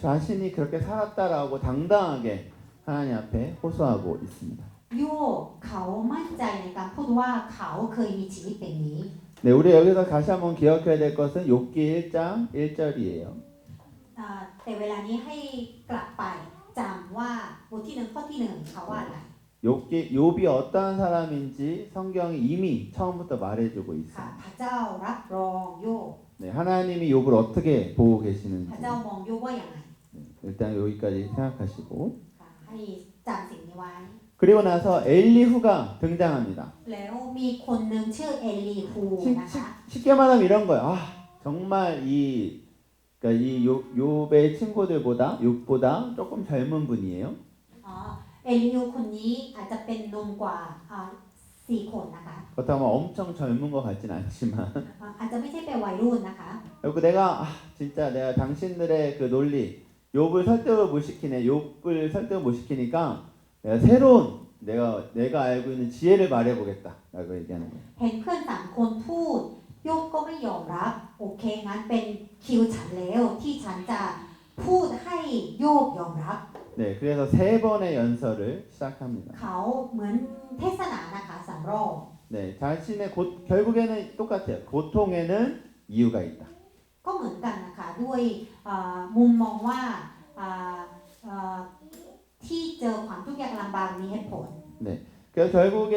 자신이 그렇게 살았다라고 당당하게 하나님 앞에 호소하고 있습니다. โยบเขามั่นใจในการพูดว่าเขาเคยมีชีวิตเป็นนี้ 네, 우리 여기서 다시 한번 기억해야 될 것은 욥기 1장 1절이에요. แต่เวลานี้ให้กลับไปจำว่าบทที่ 1 ข้อที่ 1 เขาว่าอะไร 욥이 어떠한 사람인지 성경이 이미 처음부터 말해주고 ค่ะ 있어요. พระเจ้ารับรองโยบ 네, 하나님이 욥을 어떻게 보고 พ 계시는지 ระเจ้ามองโยบว่าอย่างไร 일단 여기까지 생각하시고 ค่ะให้จำสิ่งนี้ไว้ 그리고 나서 엘리후가 등장합니다. แล้วมีคนหนึ่งชื่อเอลีฮูนะคะ 쉽게 말하면 이런 거예요. 아, 정말 그러니까 이 욥의 친구들보다 욥보다 조금 젊은 분이에요. เอลีฮูคนนี้อาจจะเป็นหนุ่มกว่า4 คนนะคะ 그렇다면 엄청 젊은 것 같진 않지만 อาจจะไม่ใช่เป็นวัยรุ่นนะคะ 그리고 내가 진짜 내가 당신들의 그 논리 욥을 설득을 못 시키네. 욥을 설득을 못 시키니까 내가 새로운 내가 알고 있는 지혜를 말해보겠다라고 얘기하는 거예요. เห็นเพื่อน3 คนพูดโยบก็ไม่ยอมรับโอเคงั้นเป็นคิวฉันแล้วที่ฉันจะพูดให้โยบยอมรับ 네, 그래서 3번의 연설을 시작합니다. เขาเหมือนเทศนานะคะ3 รอบ 네, 자신의 결국에는 똑같아요. 고통에는 이유가 있다. ก็เหมือนกันนะคะด้วยมุมมองว่าที่เจอความทุกข์ยากลำบากมีเหตุผล 그래서 결국에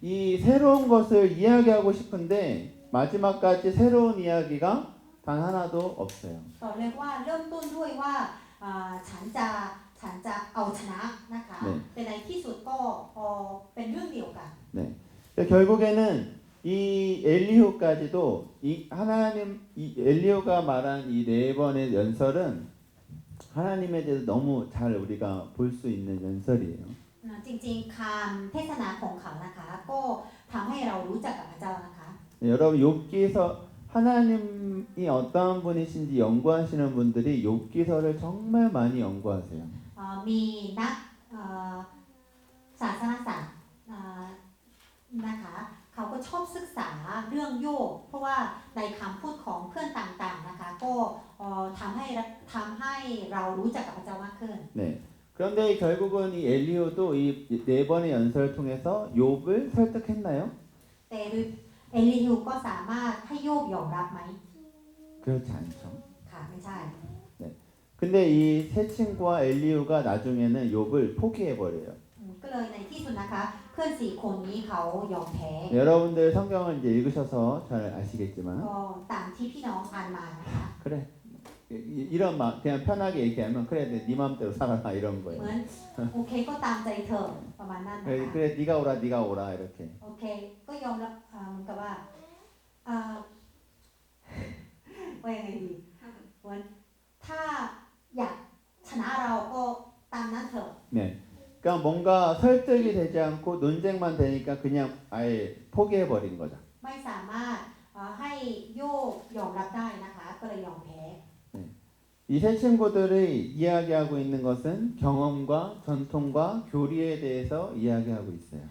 이 새로운 것을 이야기하고 싶은데 마지막까지 새로운 이야기가 단 하나도 없어요. ต่อเรียกว่าเริ่มต้นด้วยว่าฉันจะเอาชนะนะคะแต่ในที่สุดก็เป็นเรื่องเดียวกัน 결국에는 이 엘리후까지도 이 엘리후가 말한 이 4번의 연설은 하나님에 대해서 너무 잘 우리가 볼 수 있는 연설이에요. จริงๆคำเทศนาของเขานะคะก็ทำให้เรารู้จักกับพระเจ้านะคะ 여러분 욥기서 하나님이 어떠한 분이신지 연구하시는 분들이 욥기서를 정말 많이 연구하세요. มีนักศาสนศาสตร์นะคะเขาก็ชอบศึกษาเรื่องโยบเพราะว่าในคำพูดของเพื่อนต่างๆนะคะก็ทำให้เรารู้จักกับพระเจ้ามากขึ้น 네. 그런데 결국은 이 엘리후도 이 네 번의 연설을 통해서 욥을 설득했나요? แต่เอลิฮูก็สามารถให้โยบยอมรับไหม 그렇지 않죠. ค่ะไม่ใช่ 근데 이 세 친구와 엘리후가 나중에는 욥을 포기해 버려요. ก็เลยในที่สุดนะคะ เพื่อนสี่คนนี้เขายอมแพ้ 여러분들 성경을 이제 읽으셔서 잘 아시겠지만 ก็ตามที่พี่น้องอ่านมานะคะ 그래 이런 막 그냥 편하게 얘기하면 그래 네 마음대로 살아라 이런 เหมื 거예요. อนโอเคก็ตามใจเธอประมาณนั้นนะ 그래, คะ 그래 네가 오라 네가 오라 이렇게. โอเคก็ยอมรับเหมือนกับว่าอ่า ว่ายังไงดีเหมือนถ้าอยากชนะเราก็ตามนั้นเถอะ 네. 그러니까 뭔가 설득이 되지 않고 논쟁만 되니까 그냥 아예 포기해 버린 거죠. ไม่สามารถให้โยกยอมรับได้นะคะก็เลยยอมแพ้ 이 세 친구들이 이야기하고 있는 것은 경험과 전통과 교리에 대해서 이야기하고 있어요.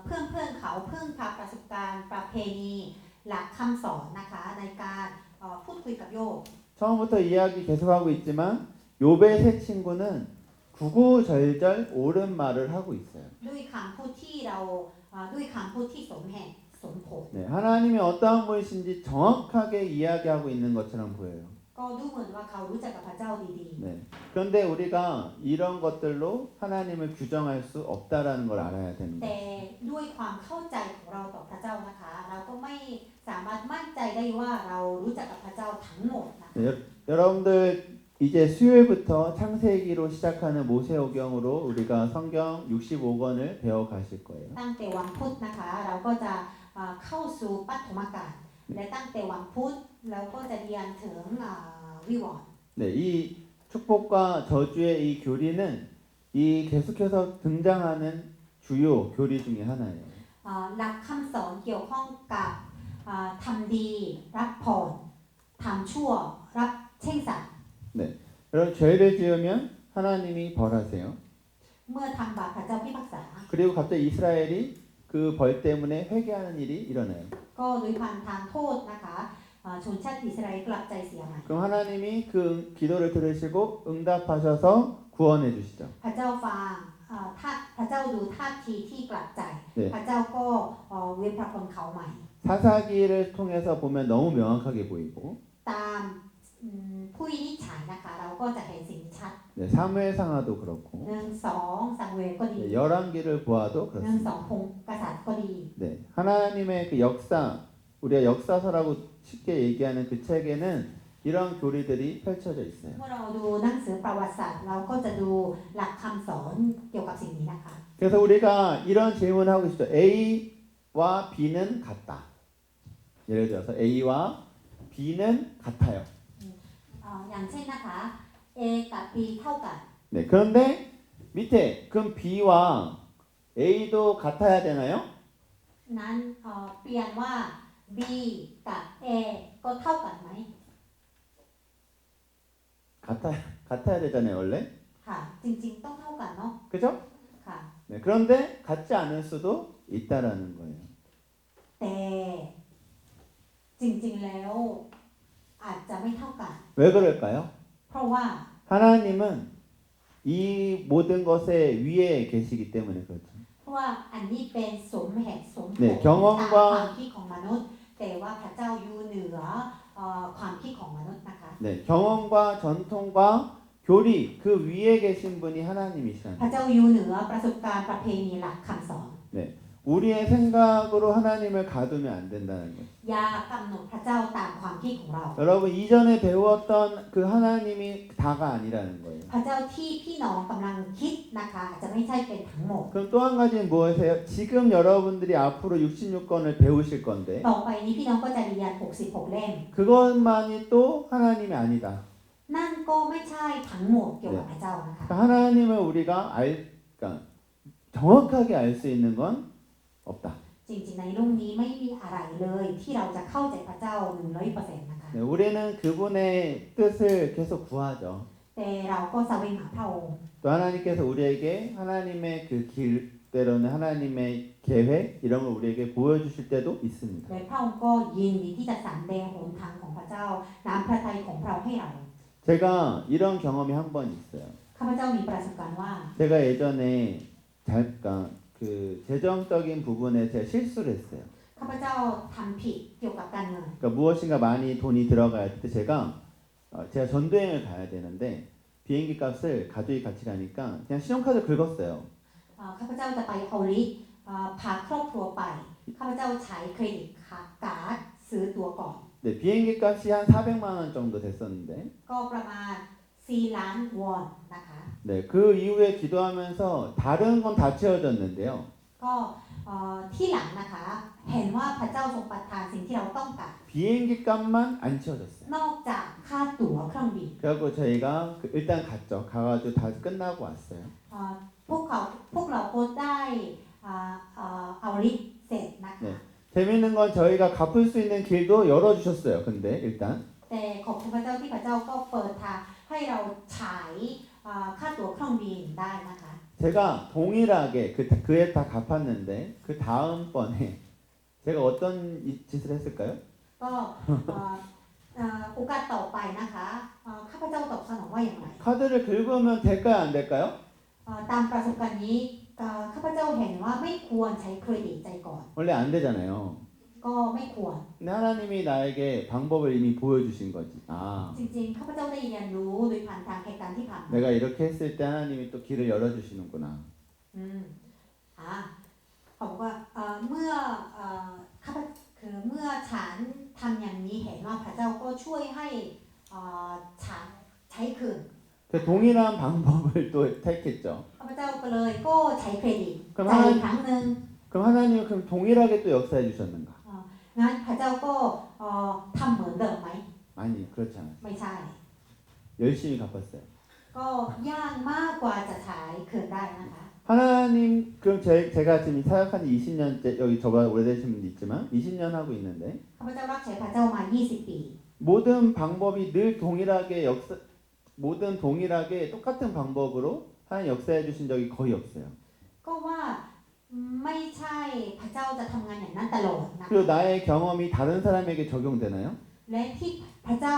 เพื่อนเขาพึ่งพาประสบการณ์ประเพณีหลักคำสอนนะคะในการพูดคุยกับโยก 처음부터 이야기 계속하고 있지만 욥의 세 친구는 구구절절 옳은 말을 하고 있어요. ด้วยคำพูดที่เราด้วยคำพูดที่สมเหตุสมผล 네, 하나님이 어떠한 분이신지 정확하게 이야기하고 있는 것처럼 보여요. ก็ดูเหมือนว่าเขารู้จักกับพระเจ้าดี 네. 그런데 우리가 이런 것들로 하나님을 규정할 수 없다라는 걸 알아야 되는 ๆแต่ 거예요. ด้วยความเข้าใจของเราต่อพระเจ้านะคะ เราก็ไม่สามารถมั่นใจได้ว่าเรารู้จักกับพระเจ้าทั้งหมดนะ 네, 여러분들 이제 수요일부터 창세기로 시작하는 모세오경으로 우리가 성경 65권을 배워 가실 거예요. ตั้งแต่วันพุธนะคะ เราก็จะเข้าสู่ปฐมกาลและตั้งแต่วันพุธเราก็จะเรียนถึงวิวรณ์ 네, 이 축복과 저주의 이 교리는 이 계속해서 등장하는 주요 교리 중에 하나예요. หลักคำสอนเกี่ยวข้องกับทำดีรับพรทำชั่วรับเช่งสรร 여러분 죄를 지으면 하나님이 벌하세요. เมื่อทำบาปพระเจ้าพิพากษา 그리고 갑자기 이스라엘이 그 벌 때문에 회개하는 일이 일어나요. ก็โดยความทานโทษนะคะชนชาติอิสราเอลกลับใจเสียใหม่ 그럼 하나님이 그 기도를 들으시고 응답하셔서 구원해 주시죠. พระเจ้าฟังถ้าพระเจ้าดูท่าทีที่กลับใจ 네. พระเจ้าก็เว้นพระพรเขาใหม่ 사사기를 통해서 보면 너무 명확하게 보이고 ตามผู้วินิจฉัยนะคะ เราก็จะเห็นสิ่งนี้ชัด 네, 사무엘상하도 그렇고 1-2 ซามูเอลก็ดี 네, 열왕기를 보아도 1-2 그렇습니다. พงศ์กษัตริย์ก็ดี 네, 하나님의 그 역사 우리가 역사서라고 쉽게 얘기하는 그 책에는 이런 교리들이 펼쳐져 있어요. เมื่อเราดูหนังสือประวัติศาสตร์เราก็จะดูหลักคำสอนเกี่ยวกับสิ่งนี้นะคะ 그래서 우리가 이런 질문을 하고 싶죠. A와 B는 같다. 예를 들어서 A와 B는 같아요. อย่างเช่นนะคะ A กับ B เท่ากัน 네, 그런데 밑에 그럼 B와 A도 같아야 되나요? นั้นเปลี่ยนว่า B กับ A ก็เท่ากันไหม 같아야 되잖아요, 원래. ค่ะ จริงๆต้องเท่ากันเนาะ 그죠? ค่ะ 네, 그런데 같지 않을 수도 있다라는 거예요. แต่จริงๆแล้วอาจจะไม่เท่ากัน 왜 그럴까요? เพราะว่า 하나님은 이 모든 것의 위에 계시기 때문에 그렇죠. เพราะว่าอันนี้เป็นสมเหตุสมผล เนี่ย ตาม 경험과 ความคิดของมนุษย์ แต่ว่าพระเจ้าอยู่เหนือความคิดของมนุษย์นะคะ 네, 경험과 전통과 교리 그 위에 계신 분이 하나님이시라는 พระเจ้าอยู่เหนือประสบการณ์ประเพณีหลักคำสอน 우리의 생각으로 하나님을 가두면 안 된다는 거예요. อย่ากำหนดพระเจ้าตามความคิดของเรา 여러분 이전에 배웠던 그 하나님이 다가 아니라는 거예요. พระเจ้าที่พี่น้องกำลังคิดนะคะจะไม่ใช่เป็นทั้งหมด 그럼 또 한 가지는 무엇이에요? 지금 여러분들이 앞으로 66권을 배우실 건데 ต่อไปนี้พี่น้องก็จะเรียน66เล่ม 그것만이 또 하나님이 아니다. นั่นก็ไม่ใช่ทั้งหมดเกี่ยวกับพระเจ้านะคะ 그러니까 하나님을 우리가 그러니까 정확하게 알 수 있는 건 없다. จริงๆในโลกนี้ไม่มีอะไรเลยที่เราจะเข้าใจพระเจ้า 100% นะคะ 네, 우리는 그분의 뜻을 계속 구하죠. แต่เราก็แสวงหาพระองค์ 또 하나님께서 우리에게 하나님의 그 길대로는 하나님의 계획 이런 걸 우리에게 보여주실 때도 있습니다. และพระองค์ก็ยินดีที่จะสำแดงหนทางของพระเจ้าน้ำพระทัยของพระองค์ให้เรา 제가 이런 경험이 한 번 있어요. ข้าพเจ้ามีประสบการณ์ว่า 제가 예전에 잠깐 그 재정적인 부분에 제가 실수를 했어요. ข้าพเจ้าทำผิดเกี่ยวกับการเงิน 그러니까 무엇인가 많이 돈이 들어갈 때 제가 전도여행을 가야 되는데 비행기 값을 가족이 같이 가니까 그냥 신용카드 긁었어요. ข้าพเจ้าจะไปเอาลิพาครอบครัวไปข้าพเจ้าใช้เครดิตการ์ดซื้อตั๋วก่อน 네, 비행기 값이 한 400만 원 정도 됐었는데 ก็ประมาณ4 ล้านวอนนะคะ 네, 그 이후에 기도하면서 다른 건 다 채워졌는데요. ก็ที่หลังนะคะเห็นว่าพระเจ้าทรงประทานสิ่งที่เราต้องการ 비행기 값만 안 채워졌어요. นอกจากค่าตั๋วเครื่องบิน 그래갖고 저희가 일단 갔죠. 가가지고 다 끝나고 왔어요. พวกเราก็ได้เอาลิสต์เสร็จนะคะ 네. 재밌는 건 저희가 갚을 수 있는 길도 열어주셨어요. 근데 일단 แต่ขอบคุณพระเจ้าที่พระเจ้าก็เปิดทางให้เราใช้ค่าตั๋วเครื่องบินได้นะคะ 제가 동일하게 그에 다 갚았는데 그 다음번에 제가 어떤 짓을 했을까요? ก็โอกาสต่อไปนะคะข้าพเจ้าตอบสนองว่าอย่างไร 카드를 긁으면 될까요? 안 될까요? ตามประสบการณ์นี้ข้าพเจ้าเห็นว่าไม่ควรใช้เครดิตใจก่อน 원래 안 되잖아요. ก็ไม่ควร 근데 하나님이 나에게 방법을 이미 보여주신 거지. 아, จริงๆข้าพเจ้าได้เรียนรู้โดยผ่านทางเหตุการณ์ที่ผ่านมา 내가 이렇게 했을 때 하나님이 또 길을 열어주시는구나. เขาบอกว่าเมื่อเมื่อฉันทำอย่างนี้เห็นว่าพระเจ้าก็ช่วยให้ฉันใช้คืน 그 동일한 방법을 또 택했죠. ข้าพเจ้าก็เลยก็ใช้เครดิต 그럼 จ่ายอีกครั้งหนึ่ง 그럼 하나님은 그럼 동일하게 또 역사해 주셨는가? งั้นพระเจ้าก็ทำเหมือนเดิมไหม 아니, 그렇지 않아요. ไม่ใช่ 열심히 갚았어요. ก็ยากมากกว่าจะใช้คืนได้นะคะ 하나님, 그럼 제가 지금 사역한 지 20년째, 여기 저보다 오래되신 분도 있지만 20년 하고 있는데 ข้าพเจ้ารับใช้พระเจ้ามา 20 ปี 모든 방법이 늘 모든 동일하게 똑같은 방법으로 하나님 역사해 주신 적이 거의 없어요. ก็ว่าไม่ใช่พระเจ้าจะทำงานอย่างนั้นตลอดนะ 그리고 나의 경험이 다른 사람에게 적용되나요? และที่พระเจ้า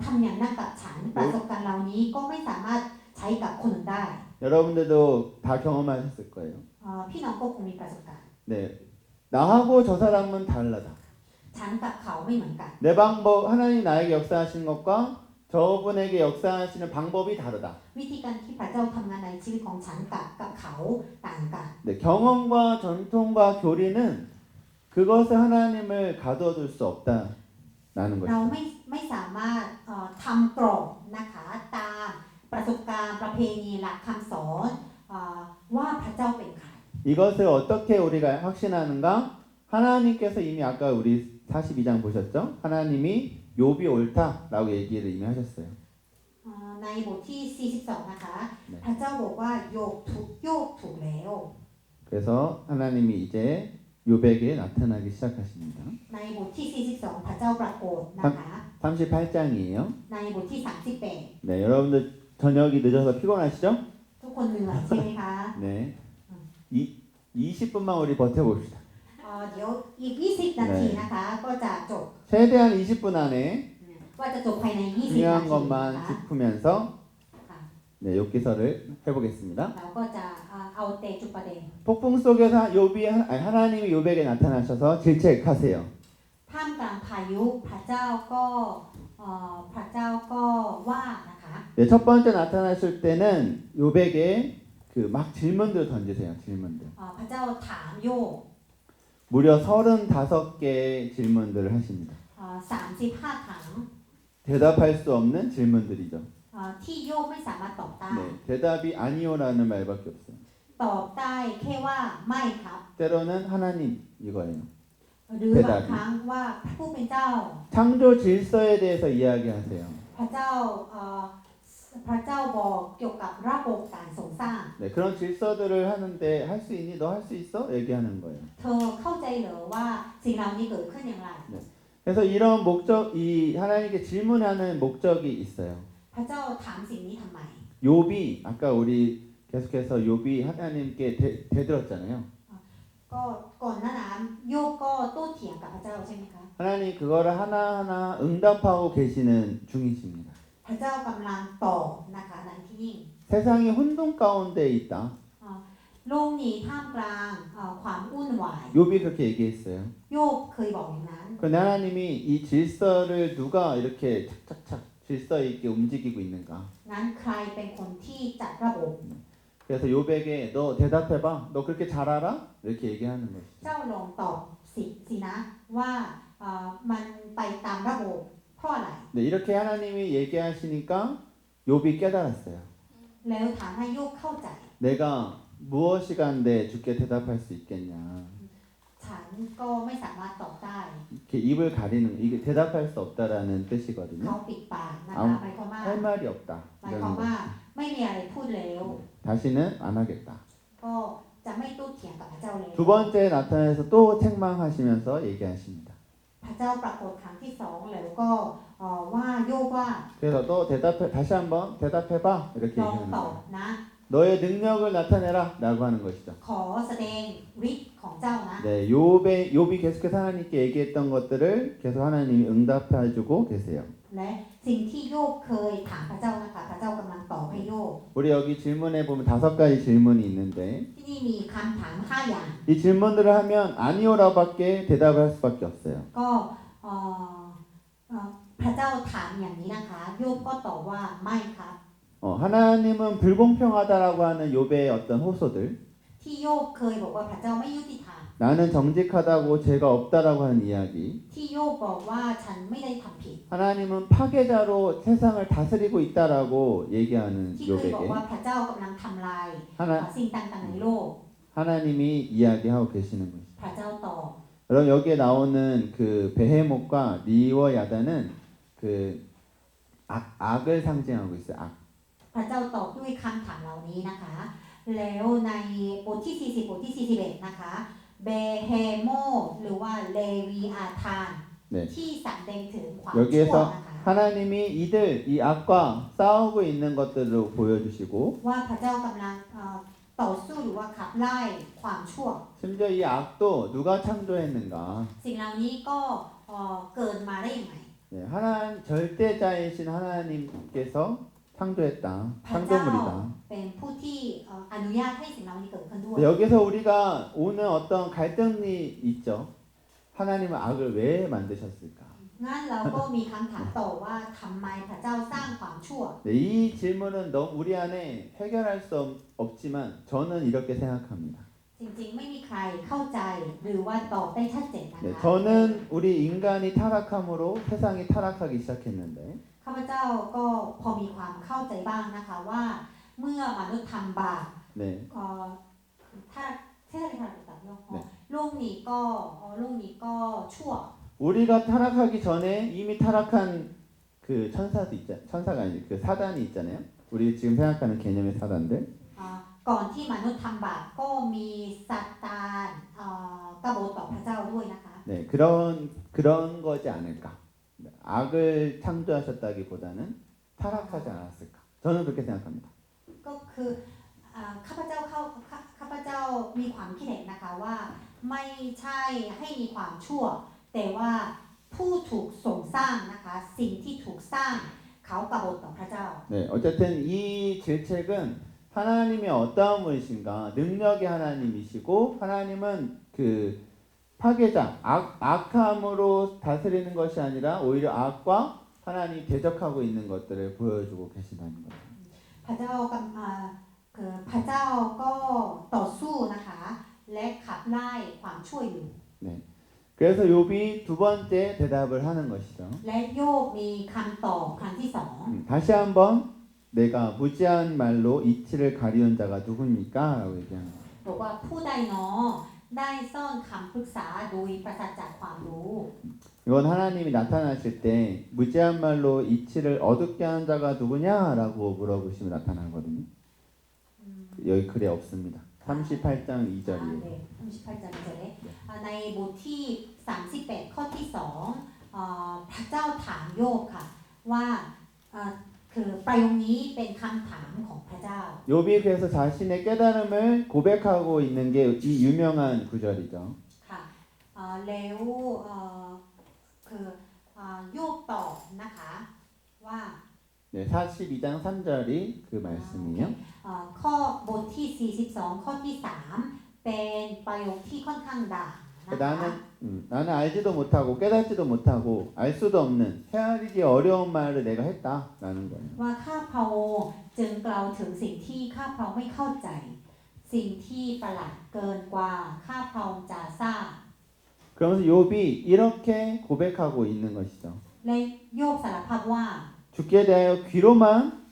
ทำอย่างนั้นกับฉันประสบการณ์เหล่านี้ก็ไม่สามารถใช้กับคนอื่นได้ 여러분들도 다 경험하셨을 거예요. พี่น้องก็คงมีประสบการณ์ 네, 나하고 저 사람은 다르다. ฉันกับเขาไม่เหมือนกัน 내 방법, 하나님 나에게 역사하시는 것과 저분에게 역사하시는 방법이 다르다. วิธีการที่พระเจ้าทำงานในชีวิตของฉันกับเขาต่างกัน 네, 경험과 전통과 교리는 그것을 하나님을 가둬둘 수 없다라는 เรา 것이죠. ไม่สามารถทำกรอบนะคะตามประสบการณ์ประเพณีหลักคำสอนว่าพระเจ้าเป็นใคร 이것을 어떻게 우리가 확신하는가? 하나님께서 이미 아까 우리 42장 보셨죠? 하나님이 욥이 옳다라고 얘기를 이미 하셨어요. ในบทที่ 42 นะคะ 네. พระเจ้าบอกว่าโยบถูกแล้ว 그래서 하나님이 이제 욥에게 나타나기 시작하십니다. ในบทที่ 42 พระเจ้าปรากฏนะคะ 38장이에요. ในบทที่ 38 네, 여러분들 저녁이 늦어서 피곤하시죠? ทุกคนเหนื่อยใช่ไหมคะ 네. 20분만 우리 버텨봅시다. เดี๋ยวอีก 20 นาทีนะคะ ก็จะจบ 최대한 20분 안에 ว่าจะจบภายใน 20 นา 중요한 ที 것만 นะคะ 짚으면서 ค่ะ 네, 욥기서를 해보겠습니다. เราก็จะเอาเตะจุดประเด็น 폭풍 속에서 하나님이 욥에게 나타나셔서 질책하세요. ท่ามกลางพายุพระเจ้าก็ว่านะคะ 네, 첫 번째 나타나실 때는 욥에게 그 막 질문들을 던지세요. 질문들. พระเจ้าถามโยบ 무려 35개의 질문들을 하십니다. 35 ครั้ง 대답할 수 없는 질문들이죠. ที่โยบไม่สามารถตอบได้ 네, 대답이 아니오라는 말밖에 없어요. ตอบได้แค่ว่าไม่ครับ 때로는 하나님 이거예요. หรือบางครั้งว่าผู้เป็นเจ้า 창조 질서에 대해서 이야기하세요. พระเจ้าบอกเกี่ยวกับระบบการทรงสร้าง 네, 그런 질서들을 하는데 할 수 있니? 너 할 수 있어? 얘기하는 거예요. เธอเข้าใจเหรอว่าสิ่งเหล่านี้เกิดขึ้นอย่างไร 그래서 이런 목적, 이 하나님께 질문하는 목적이 있어요. พระเจ้าถามสิ่งนี้ทำไม 욥이 아까 우리 계속해서 욥이 하나님께 대들었잖아요. ก็ก่อนหน้านั้นโยบก็โต้เถียงกับพระเจ้าใช่ไหมคะ 하나님 그거를 하나하나 응답하고 계시는 중이십니다. พ พระเจ้ากำลังตอบนะคะในที่นี้ 세상이 혼돈 가운데 있다. โลกนี้ท่ามกลางความวุ่นวาย 욥이 그렇게 얘기했어요. โยบเคยบอกอย่างนั้น 그런데 하나님이 이 질서를 누가 이렇게 착착착 질서 있게 움직이고 있는가? งั้นใครเป็นคนที่จัดระบบ 그래서 욥에게 너 대답해봐. 너 그렇게 잘 알아? 이렇게 얘기하는 것이죠. เจ้าลองตอบสินะว่ามันไปตามระบบเพราะอะไร 네, 이렇게 하나님이 얘기하시니까 욥이 깨달았어요. แล้วถามให้โยบเข้าใจ 내가 무엇이간데 주께 대답할 수 있겠냐? ฉันก็ไม่สามารถตอบได้ 이렇게 입을 가리는 이게 대답할 수 없다라는 เขา 뜻이거든요. ปิดปากนะคะ เอา หมายความว่า 할 말이 없다. หมายความ 이런 ว่า 거. ไม่มีอะไรพูดแล้ว 다시는 안 하겠다. ก็จะไม่โต้เถียงกับพระเจ้าแล้ว 두 번째 나타나서 또 책망하시면서 얘기하십니다. พระเจ้าปรากฏครั้งที่สองแล้วก็ว่าโยบว่า 그래서 또 대답해 다시 한번 대답해봐 이렇게 ลอง 얘기하는 ตอบ 거예요. นะ 너의 능력을 나타내라라고 하는 것이죠. ขอแสดงฤทธิ์ของเจ้านะ 네, 욥이 계속해서 하나님께 얘기했던 것들을 계속 하나님이 응답해주고 계세요. และสิ่งที่โยบเคยถามพระเจ้านะคะพระเจ้ากำลังตอบให้โยบ 우리 여기 질문에 보면 5가지 질문이 있는데 ที่นี่มีคำถาม5อย่าง 이 질문들을 하면 아니오라고밖에 대답을 할 수밖에 없어요. ก็พระเจ้าถามอย่างนี้นะคะโยบก็ตอบว่าไม่ครับ 하나님은 불공평하다라고 하는 욥의 어떤 호소들, ที่โยบเคยบอกว่าพระเจ้าไม่ยุติธรรม 나는 정직하다고 죄가 없다라고 하는 이야기, ที่โยบบอกว่าฉันไม่ได้ทำผิด 하나님은 파괴자로 세상을 다스리고 있다라고 얘기하는 ที่เคยบอก 욥에게 ว่าพระเจ้ากำลังทำลาย สิ่งต่างๆในโลก 하나님이 이야기하고 계시는 것이죠. พระเจ้าตอบ 그럼 여기에 나오는 그 베헤못과 리워야다는 그 악을 상징하고 있어요. 악. พระเจ้าตอบด้วยคำถามเหล่านี้นะคะ แล้วในบทที่ 40 บทที่ 41 นะคะ เบเฮโมหรือว่าเลวีอาธาน 네. ที่สำแดงถึงความ 여기에서 ชั่วนะคะ 하나님이 이들 이 악과 싸우고 있는 것들을 보여주시고 ว่าพระเจ้ากำลังต่อสู้หรือว่าขับไล่ความชั่ว 심지어 이 악도 누가 창조했는가? สิ่งเหล่านี้ก็เกิดมาได้ยังไง 네, 절대자이신 하나님께서 창조했다. พระเจ้า 창조물이다. เป็นผู้ที่อนุญาตให้สิ่งเหล่านี้เกิดขึ้นด้วย 여기서 우리가 오는 어떤 갈등이 있죠. 하나님은 악을 왜 만드셨을까? งั้นเราก็มีคำถามต่อว่าทำไมพระเจ้าสร้างความชั่ว 네, 이 질문은 너무 우리 안에 해결할 수 없지만 저는 이렇게 생각합니다. จริงๆไม่มีใครเข้าใจหรือว่าตอบได้ชัดเจนนะ 네, คะ 저는 우리 인간이 타락함으로 세상이 타락하기 시작했는데 ข้าพเจ้าก็พอมีความเข้าใจบ้างนะคะว่าเมื่อมนุษย์ทำบาป 네, ถ้าเทศนาต่างๆ 네. โลกนี้ก็ชั่ว 우리가 타락하기 전에 이미 타락한 그 천사가 아니죠. 그 사단이 있잖아요. 우리 지금 생각하는 개념의 사단들. ก่อนที่มนุษย์ทำบาปก็มีซาตานกบฏต่อพระเจ้าด้วยนะคะ 네, 그런 거지 않을까. 악을 창조하셨다기보다는 타락하지 않았을까. 저는 그렇게 생각합니다. ก็คือข้าพเจ้ามีความคิดเห็นนะคะว่าไม่ใช่ให้มีความชั่ว แต่ว่าผู้ถูกส่งสร้างนะคะสิ่งที่ถูกสร้างเขากบฏต่อพระเจ้า 네, 어쨌든 이 질책은 하나님이 어떠한 분이신가? 능력의 하나님이시고 하나님은 그 파괴자, 악함으로 다스리는 것이 아니라 오히려 악과 하나님이 대적하고 있는 것들을 보여주고 계신다는 거예요. พระเจ้าคือพระเจ้าก็ต่อสู้นะคะและขับไล่ความชั่วอยู่ 네. 그래서 욥이 두 번째 대답을 하는 것이죠. และโยบมีคำตอบครั้งที่สอง 다시 한번 내가 무지한 말로 이치를 가리운 자가 누굽니까? 라고 얘기하는 거예요. บอกว่าผู้ใดเนาะได้ซ่อนคำปรึกษาโดยปราศจากความรู้ 이건 하나님이 나타나실 때 무지한 말로 이치를 어둡게 하는 자가 누구냐라고 물어보시면 나타나거든요. 여기 글에 없습니다. 38장 2절이에요. 38장 2절에ในบทที่ 38 ข้อที่ 2พระเจ้าถามโยบค่ะว่าคือประโยคนี้เป็นคำถามของพระเจ้า 욥이 그래서 자신의 깨달음을 고백하고 있는 게 이 유명한 구절이죠. ค่ะแล้วคือโยบตอบนะคะว่า 네, 42장 3절이 그 말씀이에요. ข้อบทที่ 42 ข้อที่ 3 เป็นประโยคที่ค่อนข้างด่างนะคะ 나는 알지도 못하고 깨닫지도 못하고 알 수도 없는 헤아리기 어려운 말을 내가 했다라는 거예요. ว่าข้าพระองค์จึงกล่าวถึงสิ่งที่ข้าพระองค์ไม่เข้าใจ สิ่งที่ประหลาดเกินกว่าข้าพระองค์จะทราบ 그러면서 욥이 이렇게 고백하고 있는 것이죠. และโยบสารภาพว่า 주께 대하여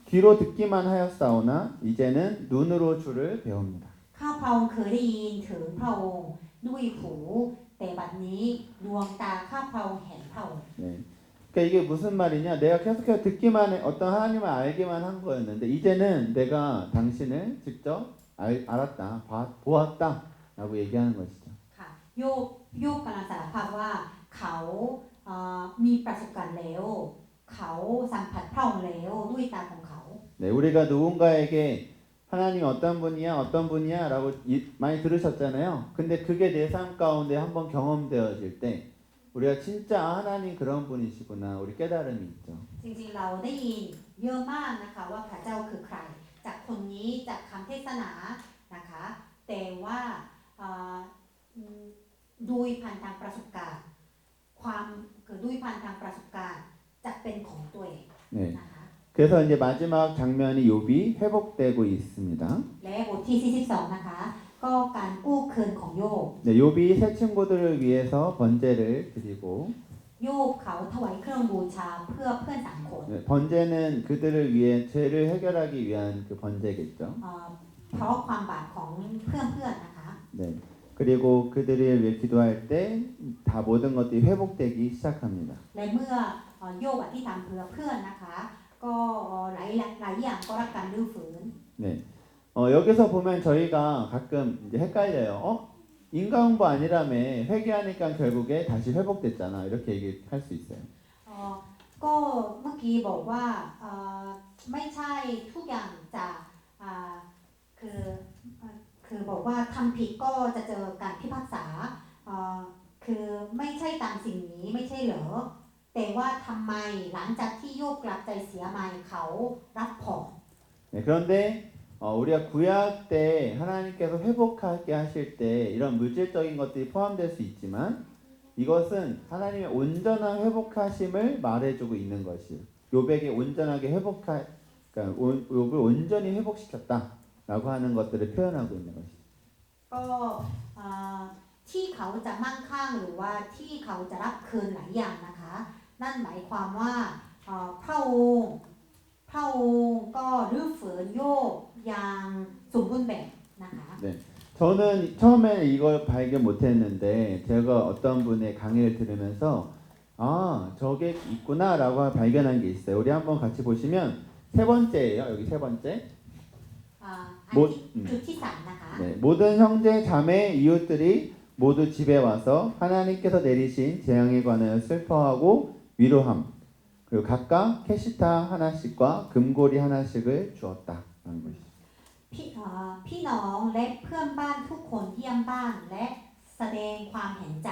귀로 듣기만 하였사오나 이제는 눈으로 주를 배웁니다. ข้าพระองค์เคยได้ยินถึงพระองค์ด้วยหู แต่บัดนี้ดวงตาข้าพระองค์เห็นพระองค์ 네. 그러니까 이게 무슨 말이냐? 내가 계속해서 듣기만 해, 어떤 하나님을 알기만 한 거였는데 이제는 내가 당신을 직접 알았다, 보았다라고 얘기하는 것이죠. ค่ะโยบกำลังสารภาพว่าเขามีประสบการณ์แล้ว เขาสัมผัสพระองค์แล้วด้วยตาของเขา 네, 우리가 누군가에게 하나님 어떤 분이야라고 많이 들으셨잖아요. 근데 그게 내 삶 가운데 한번 경험되어질 때 우리가 진짜 하나님 그런 분이시구나 우리 깨달음이 있죠. จริงๆเราได้ยินเยอะมากนะคะว่าพระเจ้าคือใคร จากคนนี้จากคำเทศนานะคะ แต่ว่าด้วยพันทางประสบการณ์ด้วยพันทางประสบการณ์จะเป็นของตัวเอง 네. นะคะ 그래서 이제 마지막 장면이 욥이 회복되고 있습니다. และบทที่ 42 นะคะ ก็การกู้คืนของโยบ 네, 욥이 새 친구들을 위해서 번제를 드리고 โยบเขาถวายเครื่องบูชาเพื่อเพื่อนสามคน 네, 번제는 그들을 위해 죄를 해결하기 위한 그 번제겠죠. เพราะความบาปของเพื่อนๆนะคะ 네. 그리고 그들을 위해 기도할 때 다 모든 것들이 회복되기 시작합니다. และเมื่อโยบอธิษฐานเพื่อเพื่อนนะคะ ก็หลายอย่างก็รับการรื้อฟื้น 네. 여기서 보면 저희가 가끔 이제 헷갈려요. 인간 공부 아니라며 회개하니까 결국에 다시 회복됐잖아. 이렇게 얘기할 수 있어요. ก็เมื่อกี้บอกว่าไม่ใช่ทุกอย่างจะคือบอกว่าทำผิดก็จะเจอการพิพากษาคือไม่ใช่ตามสิ่งนี้ไม่ใช่เหรอแต่ว่าทำไมหลังจากที่โยบกลับใจเสียใหม่เขารับผ่อน 네, 그런데 우리가 구약 때 하나님께서 회복하게 하실 때 이런 물질적인 것들이 포함될 수 있지만 이것은 하나님의 온전한 회복하심을 말해주고 있는 것이에요. 욥에게 온전하게 그러니까 욥을 온전히 회복시켰다라고 하는 것들을 표현하고 있는 것이죠. ก็ที่เขาจะมั่งคั่งหรือว่าที่เขาจะรับคืนหลายอย่างนะคะนั่นหมายความว่าพระองค์ก็รื้อฟื้นโยบอย่างสมบูรณ์แบบนะคะ 네, 저는 처음에는 이걸 발견 못했는데 제가 어떤 분의 강의를 들으면서 아 저게 있구나라고 발견한 게 있어요. 우리 한번 같이 보시면 세 번째예요. 여기 세 번째. จุดที่สามนะคะ 네, 모든 형제 자매 이웃들이 모두 집에 와서 하나님께서 내리신 재앙에 관하여 슬퍼하고 위로함. 그리고 각각 캐시타 하나씩과 금고리 하나씩을 주었다라는 것이죠. พี่น้องและเพื่อนบ้านทุกคนเยี่ยมบ้านและแสดงความเห็นใจ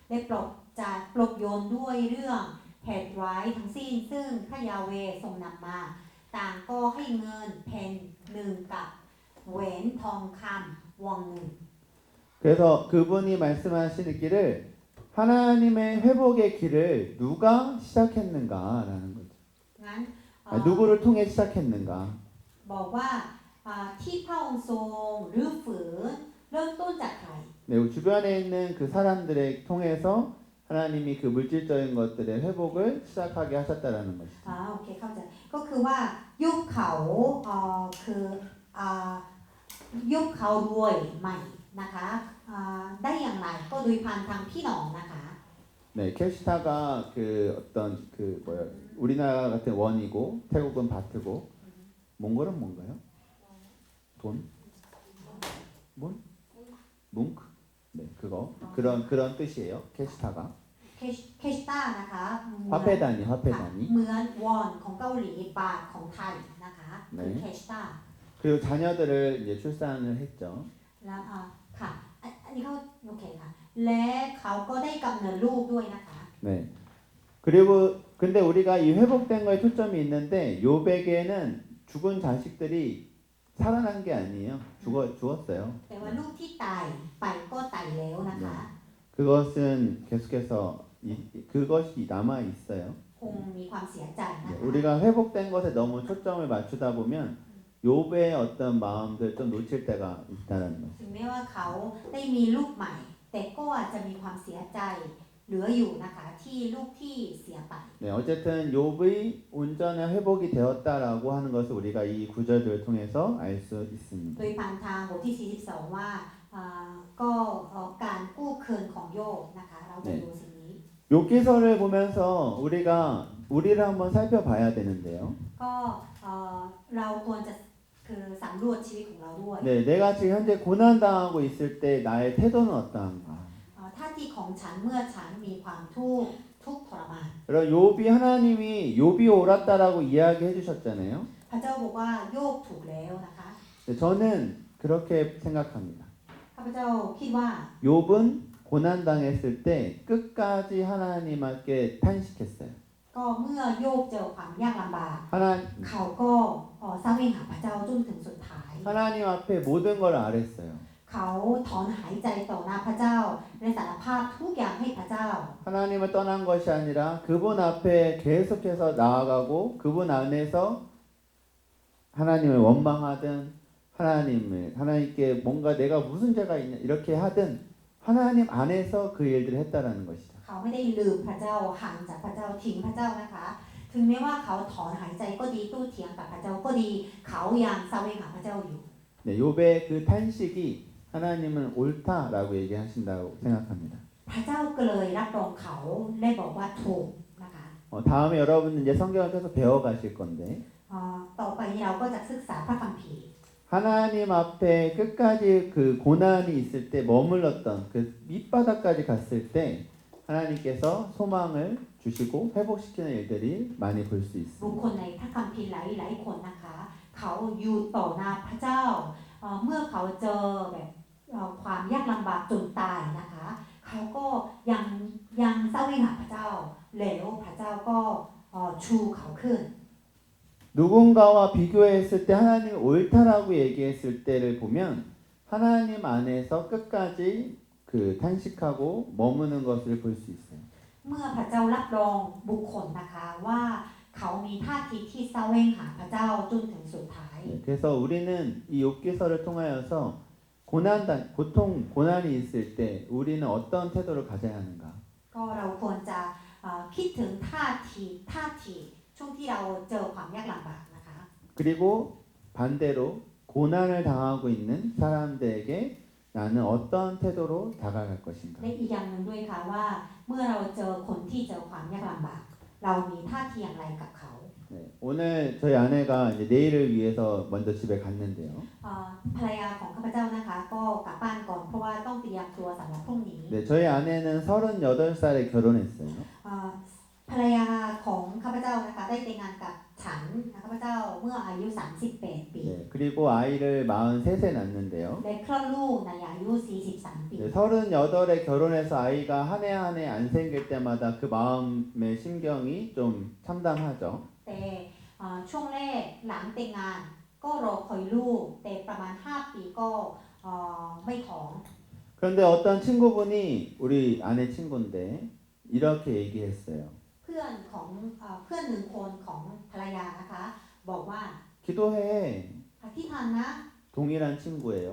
และปลอบโยนด้วยเรื่องเหตุร้ายทั้งสิ้นซึ่งพระยาเวห์ทรงนำมาต่างก็ให้เงินเพนหนึ่งกับแหวนทองคำวงหนึ่ง 그래서 그분이 말씀하시는 길을 하나님의 회복의 길을 누가 시작했는가라는 거죠. งั้น 누구를 통해 시작했는가? บอกว่าที่พระองค์ทรงรื้อฟื้นเริ่มต้นจากใคร 네, 주변에 있는 그 사람들을 통해서 하나님이 그 물질적인 것들의 회복을 시작하게 하셨다라는 것이죠. โอเคเข้าใจก็คือว่ายุคเขาคือยุคเขารวยใหม่นะคะได้อย่างไรก็โดยผ่านทางพี่น้องนะคะ 네, 캐시타가 그 어떤 그 뭐야 우리나라 같은 원이고 태국은 바트고 몽골은 뭔가요? 돈? 문? 뭉크? 네, 그거 그런 뜻이에요. 캐시타가. เคชตานะคะเหมือน 화폐단위. เหมือนวอนของเกาหลีบาทของไทยนะคะคือเคชตา 그리고 자녀들을 이제 출산을 했죠. แล้วค่ะอันนี้เขาโอเคค่ะและเขาก็ได้กำเนิดลูกด้วยนะคะ 네. 그리고 근데 우리가 이 회복된 거에 초점이 있는데 요백에는 죽은 자식들이 살아난 게 아니에요. 죽었어요. แต่ว่าลูกที่ตายไปก็ตายแล้วนะคะ 그것은 계속해서 그것이 남아 있어요. คงมีความเสียใจนะ 네, คะ 우리가 회복된 것에 너무 초점을 맞추다 보면 욥의 어떤 마음들 좀 놓칠 때가 있다는 거죠. ถึงแม้ว่าเขาได้มีลูกใหม่ แต่ก็อาจจะมีความเสียใจเหลืออยู่นะคะที่ลูกที่เสียไป 네, 어쨌든 욥의 온전한 회복이 되었다라고 하는 것을 우리가 이 구절들을 통해서 알 수 있습니다. โดยผ่านทางบทที่ 42 ว่าก็การกู้คืนของโยบนะคะเราจะดูสิ่งนี้ 욥기서를 보면서 우리를 한번 살펴봐야 되는데요. ก็เราควรจะคือสำรวจชีวิตของเราด้วย 네, 내가 지금 현재 고난 당하고 있을 때 나의 태도는 어떠한가? ท่าทีของฉันเมื่อฉันมีความทุกข์ทรมาน 여러분 욥이 하나님이 욥이 옳았다라고 이야기해 주셨잖아요. พระเจ้าบอกว่าโยบถูกแล้วนะคะ 네, 저는 그렇게 생각합니다. ข้าพเจ้าคิดว่า 욥은 고난 당했을 때 끝까지 하나님께 탄식했어요. ก็เมื่อโยบเจอความยากลำบาก เขาก็เศร้าเองหาพระเจ้าจนถึงสุดท้าย 하나님 앞에 모든 걸 아랬어요. เขาถอนหายใจต่อหน้าพระเจ้าและสารภาพทุกอย่างให้พระเจ้า 하나님을 떠난 것이 아니라 그분 앞에 계속해서 나아가고 그분 안에서 하나님을 원망하든 하나님께 뭔가 내가 무슨 죄가 있냐 이렇게 하든 하나님 안에서 그 일들을 했다라는 것이죠. เขาไม่ได้ลืมพระเจ้าห่างจากพระเจ้าทิ้งพระเจ้านะคะ ถึงแม้ว่าเขาถอนหายใจก็ดีตู้เถียงกับพระเจ้าก็ดีเขายังเศร้าเองหาพระเจ้าอยู่ 네, 욥의 그 탄식이 하나님은 옳다라고 얘기하신다고 생각합니다. พระเจ้าก็เลยรับรองเขาและบอกว่าถูกนะคะ 다음에 여러분은 이제 성경을 계속 배워가실 건데 ต่อไปนี้เราก็จะศึกษาพระคัมภีร์ 하나님 앞에 끝까지 그 고난이 있을 때 머물렀던 그 밑바닥까지 갔을 때 하나님께서 소망을 주시고 회복시키는 일들이 많이 볼 수 บุค 있습니다. คลในพระคัมภีร์หลายคนนะคะ เขาอยู่ต่อหน้าพระเจ้าเมื่อเขาเจอแบบความยากลำบากจนตายนะคะ เขาก็ยังเศร้าหาพระเจ้าแล้วพระเจ้าก็ชูเขาขึ้น 누군가와 비교했을 때 하나님이 옳다라고 얘기했을 때를 보면 하나님 안에서 끝까지 그 탄식하고 머무는 것을 볼 수 있어요. เมื่อพระเจ้ารับรองบุคคลนะคะว่าเขามีท่าทีที่เศร้าหาพระเจ้าจนถึงสุดท้าย 그래서 우리는 이 욥기서를 통하여서 보통 고난이 있을 때 우리는 어떤 태도를 가져야 하는가? ก็เราควรจะคิดถึงท่าทีช่วงที่เราเจอความยากลำบากนะคะ 그리고 반대로 고난을 당하고 있는 사람들에게 나는 어떤 태도로 다가갈 것인가? และอีกอย่างหนึ่งด้วยค่ะว่าเมื่อเราเจอคนที่เจอความยากลำบาก เรามีท่าทีอย่างไรกับเขา 네, 오늘 저희 아내가 이제 내일을 위해서 먼저 집에 갔는데요. ภรรยาของข้าพเจ้านะคะ ก็กลับบ้านก่อนเพราะว่าต้องเตรียมตัวสำหรับพรุ่งนี้ 네, 저희 아내는 38살에 결혼했어요. ภรรยาของข้าพเจ้านะคะได้แต่งงานกับฉันข้าพเจ้าเมื่ออายุ38 ปี 네, 그리고 아이를 43세 낳는데요. และคลอดลูกในอายุ43 ปี 네, 38에 결혼해서 아이가 한 해 한 해 안 생길 때마다 그 마음의 심경이 좀 참담하죠. แต่ช่วงแรกหลังแต่งงานก็รอคอยลูกแต่ประมาณ5 ปีก็ไม่ท้อง 그런데 어떤 친구분이 우리 아내 친구인데 이렇게 얘기했어요. เพื่อนหนึ่งคนของภรรยานะคะบอกว่า 기도해. อธิษฐานนะ 동일한 친구예요.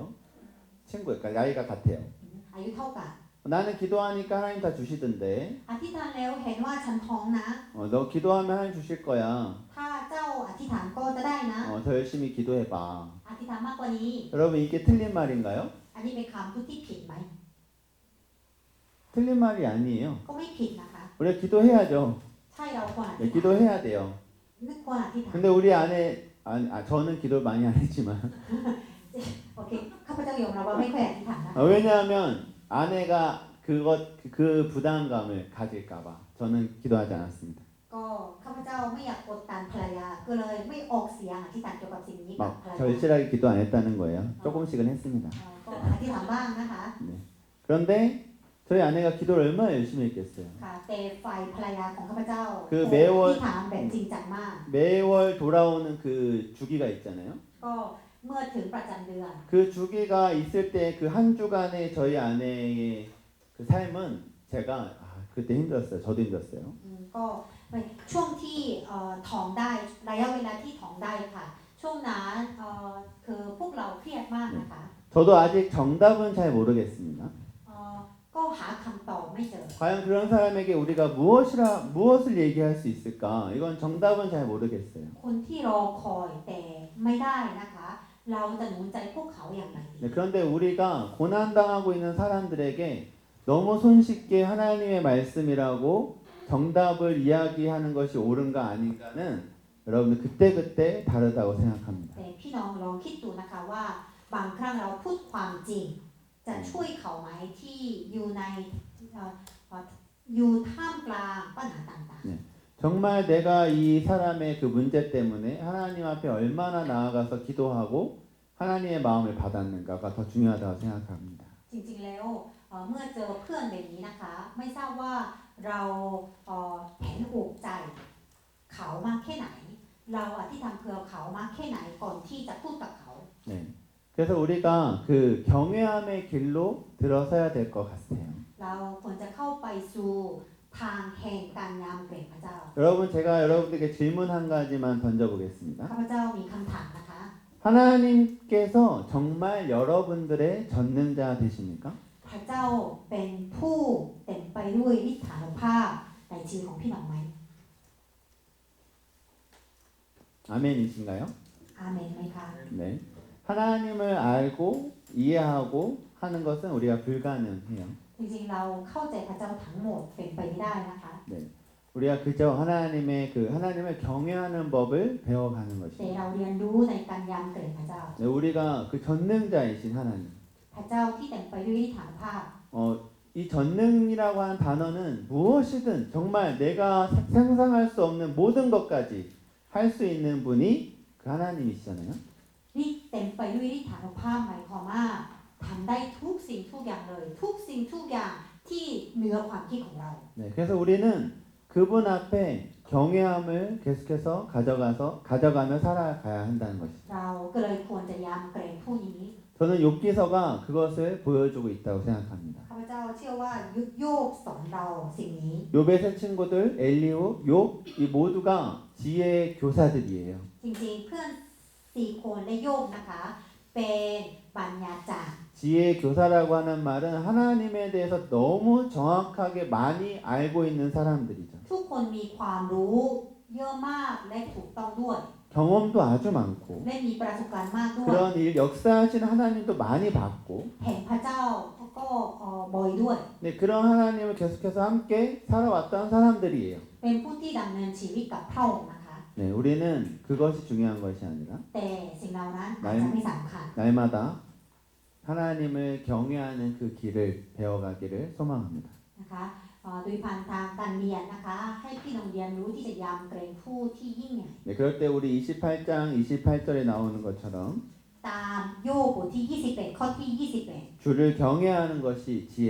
친구니까 나이가 같아요. อายุเท่ากัน 나는 기도하니까 하나님 다 주시던데. อธิษฐานแล้วเห็นว่าฉันท้องนะ 너 기도하면 하나님 주실 거야. ถ้าเจ้าอธิษฐานก็จะได้นะ 더 열심히 기도해봐. อธิษฐานมากกว่านี้ 여러분 이게 틀린 말인가요? อันนี้เป็นคำพูดที่ผิดไหม 틀린 말이 아니에요. ก็ไม่ผิดนะคะ 우리가 기도해야죠. ใช่เราควรอ 네, ธิษฐาน 기도해야 돼요. นึกควรอธิษฐาน 근데 우리 아내 저는 기도를 많이 안 했지만 โอเคข้าพเจ้ายอมรับว่าไม่ค่อยอธิษฐานนะ 왜냐하면 아내가 그 부담감을 가질까봐 저는 기도하지 않았습니다. ก็ข้าพเจ้าไม่อยากกดดันภรรยาก็เลยไม่ออกเสียงอธิษฐานเกี่ยวกับสิ่งนี้กับ 막 ภรรยา 절실하게 기도 안 했다는 거예요. 조금씩은 했습니다. ก็อธิษฐานบ้างนะคะ 그런데 저희 아내가 기도를 얼마나 열심히 했겠어요. ค่ะแต่ฝ่ายภรรยาของข้าพเจ้า คือแม้ว่า ที่ถามแบบจริงจังมาก 매월 돌아오는 그 주기가 있잖아요. ก็เมื่อถึงประจำเดือน 그 주기가 있을 때 그 한 주간의 저희 아내의 그 삶은 제가 그때 힘들었어요. 저도 힘들었어요. ก็ช่วงที่ท้องได้ระยะเวลาที่ท้องได้ค่ะช่วงนั้นคือพวกเราเครียดมากนะคะ 저도 아직 정답은 잘 모르겠습니다. ก็หาคำตอบไม่เจอ 과연 그런 사람에게 우리가 무엇을 얘기할 수 있을까? 이건 정답은 잘 모르겠어요. คนที่รอคอยแต่ไม่ได้นะคะเราจะหนุนใจพวกเขาอย่างไรดี 네, 그런데 우리가 고난당하고 있는 사람들에게 너무 손쉽게 하나님의 말씀이라고 정답을 이야기하는 것이 옳은가 아닌가는 여러분들 그때그때 다르다고 생각합니다. แต่พี่น้องลองคิดดูนะคะว่าบางครั้งเราพูดความจริงจะช่วยเขาไหมที่อยู่ในอยู่ท่ามกลางปัญหาต่าง 정말 내가 이 사람의 그 문제 때문에 하나님 앞에 얼마나 나아가서 기도하고 하나님의 마음을 받았는가가 더 중요하다고 생각합니다. ๆจริงๆแล้วเมื่อเจอเพื่อนแบบนี้นะคะไม่ทราบว่าเราเห็นอกใจเขามากแค่ไหนเราอธิษฐานเผื่อเขามากแค่ไหนก่อนที่จะพูดกับเขา 네. 그래서 우리가 그 경외함의 길로 들어서야 될 것 같아요. เราควรจะเข้าไปสู่ทางแห่งการยำเกรงพระเจ้า 여러분 제가 여러분들에게 질문 한 가지만 던져보겠습니다. ข้าพเจ้ามีคำถามนะคะ 하나님께서 정말 여러분들의 전능자 되십니까? พระเจ้าเป็นผู้เต็มไปด้วยฤทธานุภาพในชีวิตของพี่น้องไหม 아멘이신가요? อาเมนไหมคะ 네. 하나님을 알고 이해하고 하는 것은 우리가 불가능해요. จริงๆเราเข้าใจพระเจ้าทั้งหมดเป็นไปไม่ได้นะคะ 우리가 그저 하나님을 경외하는 법을 배워가는 แต่ 것입니다. เราเรียนรู้ในการยำเกรงพระเจ้า 네, 우리가 그 전능자이신 하나님. พระเจ้าที่เต็มไปด้วยฤทธานุภาพ 이 전능이라고 하는 단어는 무엇이든 정말 내가 상상할 수 없는 모든 것까지 할 수 있는 분이 그 하나님이시잖아요. ที่เต็มไปด้วยฤทธานุภาพหมายความว่าทำได้ทุกสิ่งทุกอย่างเลยทุกสิ่งทุกอย่างที่เหนือความคิดของเรา 네, 그래서 우리는 그분 앞에 경외함을 계속해서 가져가며 살아가야 한다는 것이죠. เราก็เลยควรจะยำเกรงผู้นี้ 저는 욥기서가 그것을 보여주고 있다고 생각합니다. ข้าพเจ้าเชื่อว่าโยบสอนเราสิ่งนี้ 욥의 세 친구들 엘리후, 욥 이 모두가 지혜의 교사들이에요. จริงๆเพื่อน4คนและโยบนะคะเป็นปัญญาจารย์ 지혜의 교사라고 하는 말은 하나님에 대해서 너무 정확하게 많이 알고 있는 사람들이죠. ทุกคนมีความรู้เยอะมากและถูกต้องด้วย 경험도 아주 많고 และมีประสบการณ์มากด้วย 그런 일 역사하시는 하나님도 많이 봤고 เห็นพระเจ้าก็บ่อยด้วย 네, 그런 하나님을 계속해서 함께 살아왔던 사람들이에요. เป็นผู้ที่ดำเนินชีวิตกับพระองค์นะคะ 네, 우리는 그것이 중요한 것이 아니라 แต่สิ่งเหล่านั้นอาจจะไม่สำคัญ 날마다 하나님을 경외하는 그 길을 배워가기를 소망합니다. นะคะโดยผ่านทางการเรียนนะคะให้พี่น้องเรียนรู้ที่จะยำเกรงผู้ที่ยิ่งใหญ่ 네, 그럴 때 우리 28장 28절에 나오는 것처럼 ตามโยบบทที่21ข้อที่21 주를 경외하는 것이 지혜,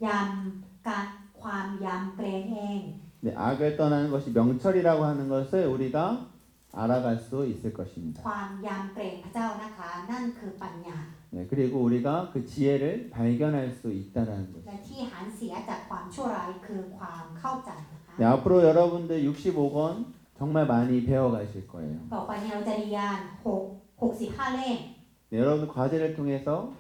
ยำการความยำเกรงเอง 네, 악을 떠나는 것이 명철이라고 하는 것을 우리가 알아갈 수 있을 것입니다. ความยำเกรงพระเจ้านะคะนั่นคือปัญญา 네, 그리고 우리가 그 지혜를 발견할 수 있다라는 것. และที่หันเสียจากความชั่วร้ายคือความเข้าใจนะคะ 네, 앞으로 여러분들 65권 정말 많이 배워가실 거예요. ต่อไปเนี่ยเราจะเรียน65 เล่ม 네, 여러분 과제를 통해서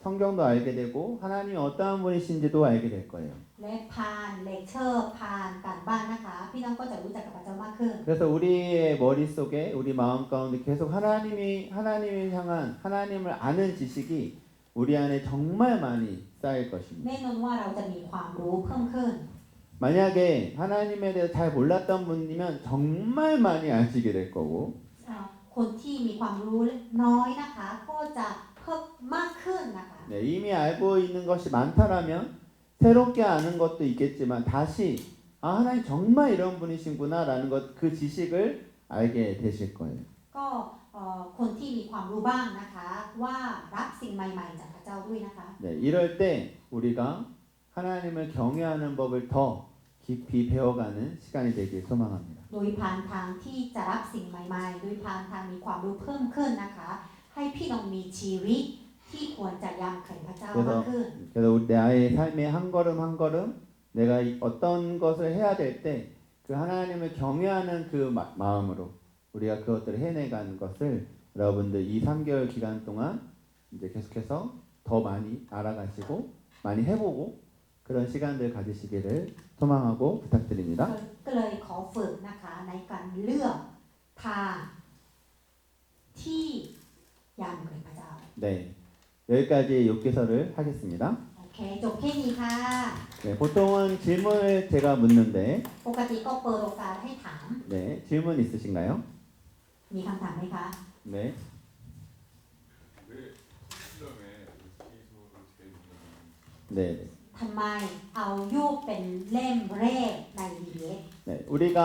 성경도 알게 되고 하나님이 어떠한 분이신지도 알게 될 거예요. และผ่านเลคเชอร์ผ่านการบ้านนะคะพี่น้องก็จะรู้จักกับพระเจ้ามากขึ้น 그래서 우리의 머릿속에 우리 마음 가운데 계속 하나님을 향한 하나님을 아는 지식이 우리 안에 정말 많이 쌓일 것입니다. แน่นอนว่าเราจะมีความรู้เพิ่มขึ้น 만약에 하나님에 대해서 잘 몰랐던 분이면 정말 많이 아시게 될 거고 คนที่มีความรู้น้อยนะคะก็จะเพิ่มมากขึ้นนะคะ 네, 이미 알고 있는 것이 많다라면 새롭게 아는 것도 있겠지만 다시 하나님 정말 이런 분이신구나라는 것 그 지식을 알게 되실 거예요. ก็คนที่มีความรู้บ้างนะคะว่ารับสิ่งใหม่ๆจากพระเจ้าด้วยนะคะ 네, 이럴 때 우리가 하나님을 경외하는 법을 더 깊이 배워가는 시간이 되길 소망합니다. โดยผ่านทางที่จะรับสิ่งใหม่ๆ โดยผ่านทางมีความรู้เพิ่มขึ้นนะคะ ให้พี่น้องมีชีวิตที่ควรจะยำเกรงพระเจ้ามากขึ้น 그래서 나의 삶의 한 걸음 한 걸음 내가 어떤 것을 해야 될 때 그 하나님을 경외하는 그 마음으로 우리가 그것들을 해내가는 것을 여러분들 이 3개월 기간 동안 이제 계속해서 더 많이 알아가시고 많이 해보고 그런 시간들 가지시기를 소망하고 부탁드립니다. ก็เลยขอฝึกนะคะในการเลือกทางที่ยำเกรงพระเจ้า 네, 여기까지 욕기서를 하겠습니다. โอเคจบแค่นี้ค่ะ 네, 보통은 질문을 제가 묻는데 ปกติก็เปิดโอกาสให้ถาม 네, 질문 있으신가요? มีคำถามไหมคะ 네, 왜 필름에 스키소를 제일 네, ทำไมเอาโยกเป็นเล่มแรกใน DBS 네. 우리가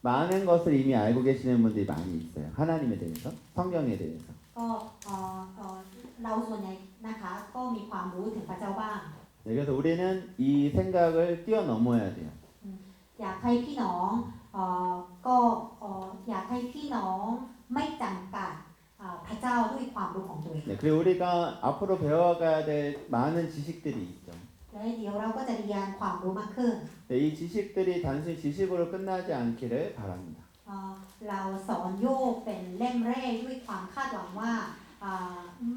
많은 것을 이미 알고 계시는 분들이 많이 있어요. 하나님에 대해서, 성경에 대해서. ก็เราส่วนใหญ่นะคะก็มีความรู้ถึงพระเจ้าบ้าง 네, 그래서 우리는 이 생각을 뛰어넘어야 돼요. อยากให้พี่น้องก็อยากให้พี่น้องไม่จำกัดพระเจ้าด้วยความรู้ของตัวเอง 네, 그리고 우리가 앞으로 배워가야 될 많은 지식들이 있죠. และเดี๋ยวเราก็จะเรียนความรู้มากขึ้น 네, 이 지식들이 단순히 지식으로 끝나지 않기를 바랍니다. เราสอนโยกเป็นเล่มแรกด้วยความคาดหวังว่า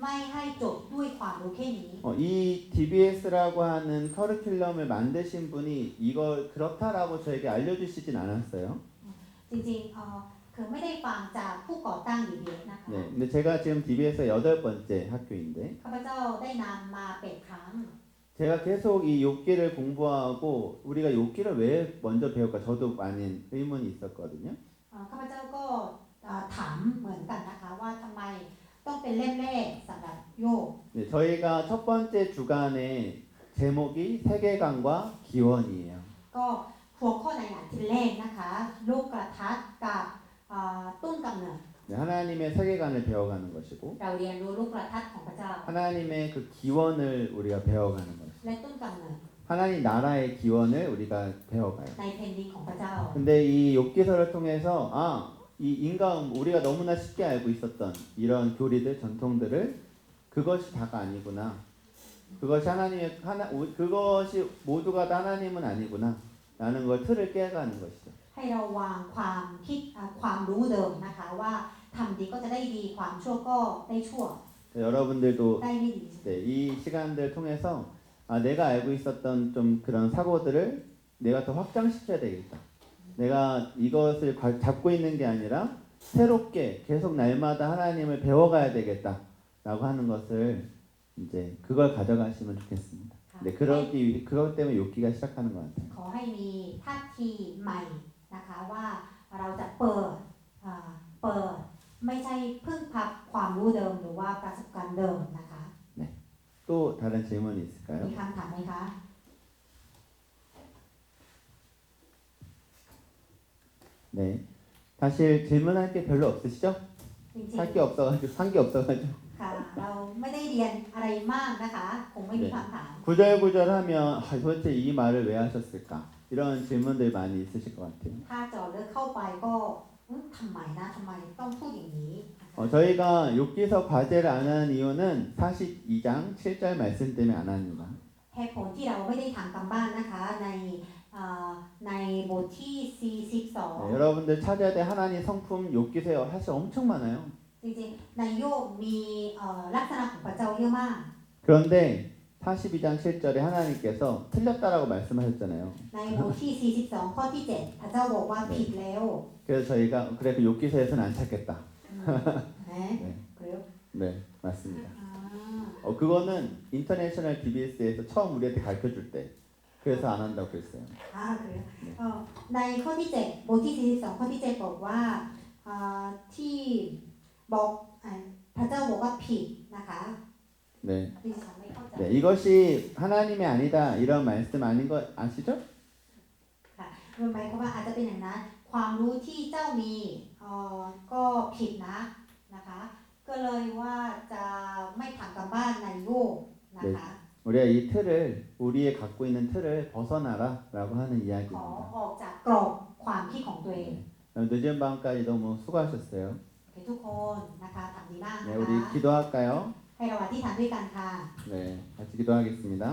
ไม่ให้จบด้วยความรู้แค่นี้ 이 DBS라고 하는 커리큘럼을 만드신 분이 이걸 그렇다라고 저에게 알려주시진 않았어요. จริงๆคือไม่ได้ฟังจากผู้ก่อตั้ง DBS นะคะ 네, 근데 제가 지금 DBS 8번째 학교인데 ข้าพเจ้าได้นำมาเป็นครั้ง 제가 계속 이 욥기를 공부하고 우리가 욥기를 왜 먼저 배울까 저도 많은 의문이 있었거든요. ข้าพเจ้าก็ถามเหมือนกันนะคะว่าทำไมต้องเป็นเล่มแรกสำหรับโยก 네, 저희가 첫 번째 주간의 제목이 세계관과 기원이에요. ก็หัวข้อในอาทิตย์แรกนะคะลูกกระทัดกับต้นกำเนิด 네, 하나님의 세계관을 배워가는 것이고 เราเรียนรู้ลูกกระทัดของพระเจ้า 하나님의 그 기원을 우리가 배워가는 것. และต้นกำเนิด 하나님 나라의 기원을 우리가 배워가요. ในแผ่นดินของพระเจ้า 근데 이 욥기서를 통해서 이 인간 우리가 너무나 쉽게 알고 있었던 이런 교리들 전통들을 그것이 다가 아니구나. 그것이 하나님의 그것이 모두가 다 하나님은 아니구나.라는 걸 틀을 깨가는 것이죠. ให้เราวางความคิดความรู้เดิมนะคะว่าทำดีก็จะได้ดีความชั่วก็ได้ชั่ว 여러분들도 ได้ไม่ดี 네, 이 시간들 통해서 내가 알고 있었던 좀 그런 사고들을 내가 더 확장시켜야 되겠다. 내가 이것을 잡고 있는 게 아니라 새롭게 계속 날마다 하나님을 배워가야 되겠다라고 하는 것을 이제 그걸 가져가시면 좋겠습니다. 네, 그것 때문에 욕기가 시작하는 것 같아요. ขอให้มีท่าทีใหม่นะคะว่าเราจะเปิดไม่ใช่พึ่งพักความรู้เดิมหรือว่าประสบการณ์เดิมนะคะ 또 다른 질문이 있을까요? มีคำถามไหมคะ 네, 사실 질문할 게 별로 없으시죠? จริง 할 게 없어가지고 한 게 없어가지고 ๆค่ะเราไม่ได้เรียนอะไรมากนะคะคงไม่มีคำถาม 구절구절하면 도대체 이 말을 왜 하셨을까? 이런 질문들 많이 있으실 것 같아요. ถ้าเจาะลึกเข้าไปก็ทำไมนะทำไมต้องพูดอย่างนี้ 저희가 욥기서 과제를 안 하는 이유는 42장 7절 말씀 때문에 안 합니다. เหตุผลที่เราไม่ได้ทำกันบ้านนะคะในบทที่ 42 여러분들 찾아야 될 하나님 성품 욥기서에 사실 엄청 많아요. จริงๆในโยกมีลักษณะของพระเจ้าเยอะมาก 그런데 42장 7절에 하나님께서 틀렸다라고 말씀하셨잖아요. ในบทที่ 42 ข้อที่ 7 พระเจ้าบอกว่าผิดแล้ว 그래서 저희가 그래 그 욥기서에서는 안 찾겠다. เกลียว 네, 맞습니다. 그거는 인터내셔널 DBS에서 처음 우리한테 가르쳐 줄 때 그래서 안 한다고 그랬어요. เกลียวในข้อที่ 7 บทที่ 42 ข้อที่ 7 บอกว่าที่บอกพระเจ้าบอกว่าผิดนะคะ 네. ดิฉันไม่เข้าใจ 네, 이것이 하나님의 아니다 이런 말씀 아닌 거 아시죠? มันหมายความว่าอาจจะเป็นอย่างนั้นความรู้ที่เจ้ามีก็ผิดนะคะก็เลยว่าจะไม่ทำกันบ้านในโยกนะคะ 우리가 이 틀을 우리의 갖고 있는 틀을 벗어나라라고 하는 ขอ 이야기입니다. ออกจากกรอบความคิดของตัวเอง 늦은 밤까지 너무 수고하셨어요. โอเคทุกคนนะคะทำดีมาก 네, นะ 우리 คะ 기도할까요? ให้เราอธิษฐานด้วยกันค่ะ 네, 같이 기도하겠습니다.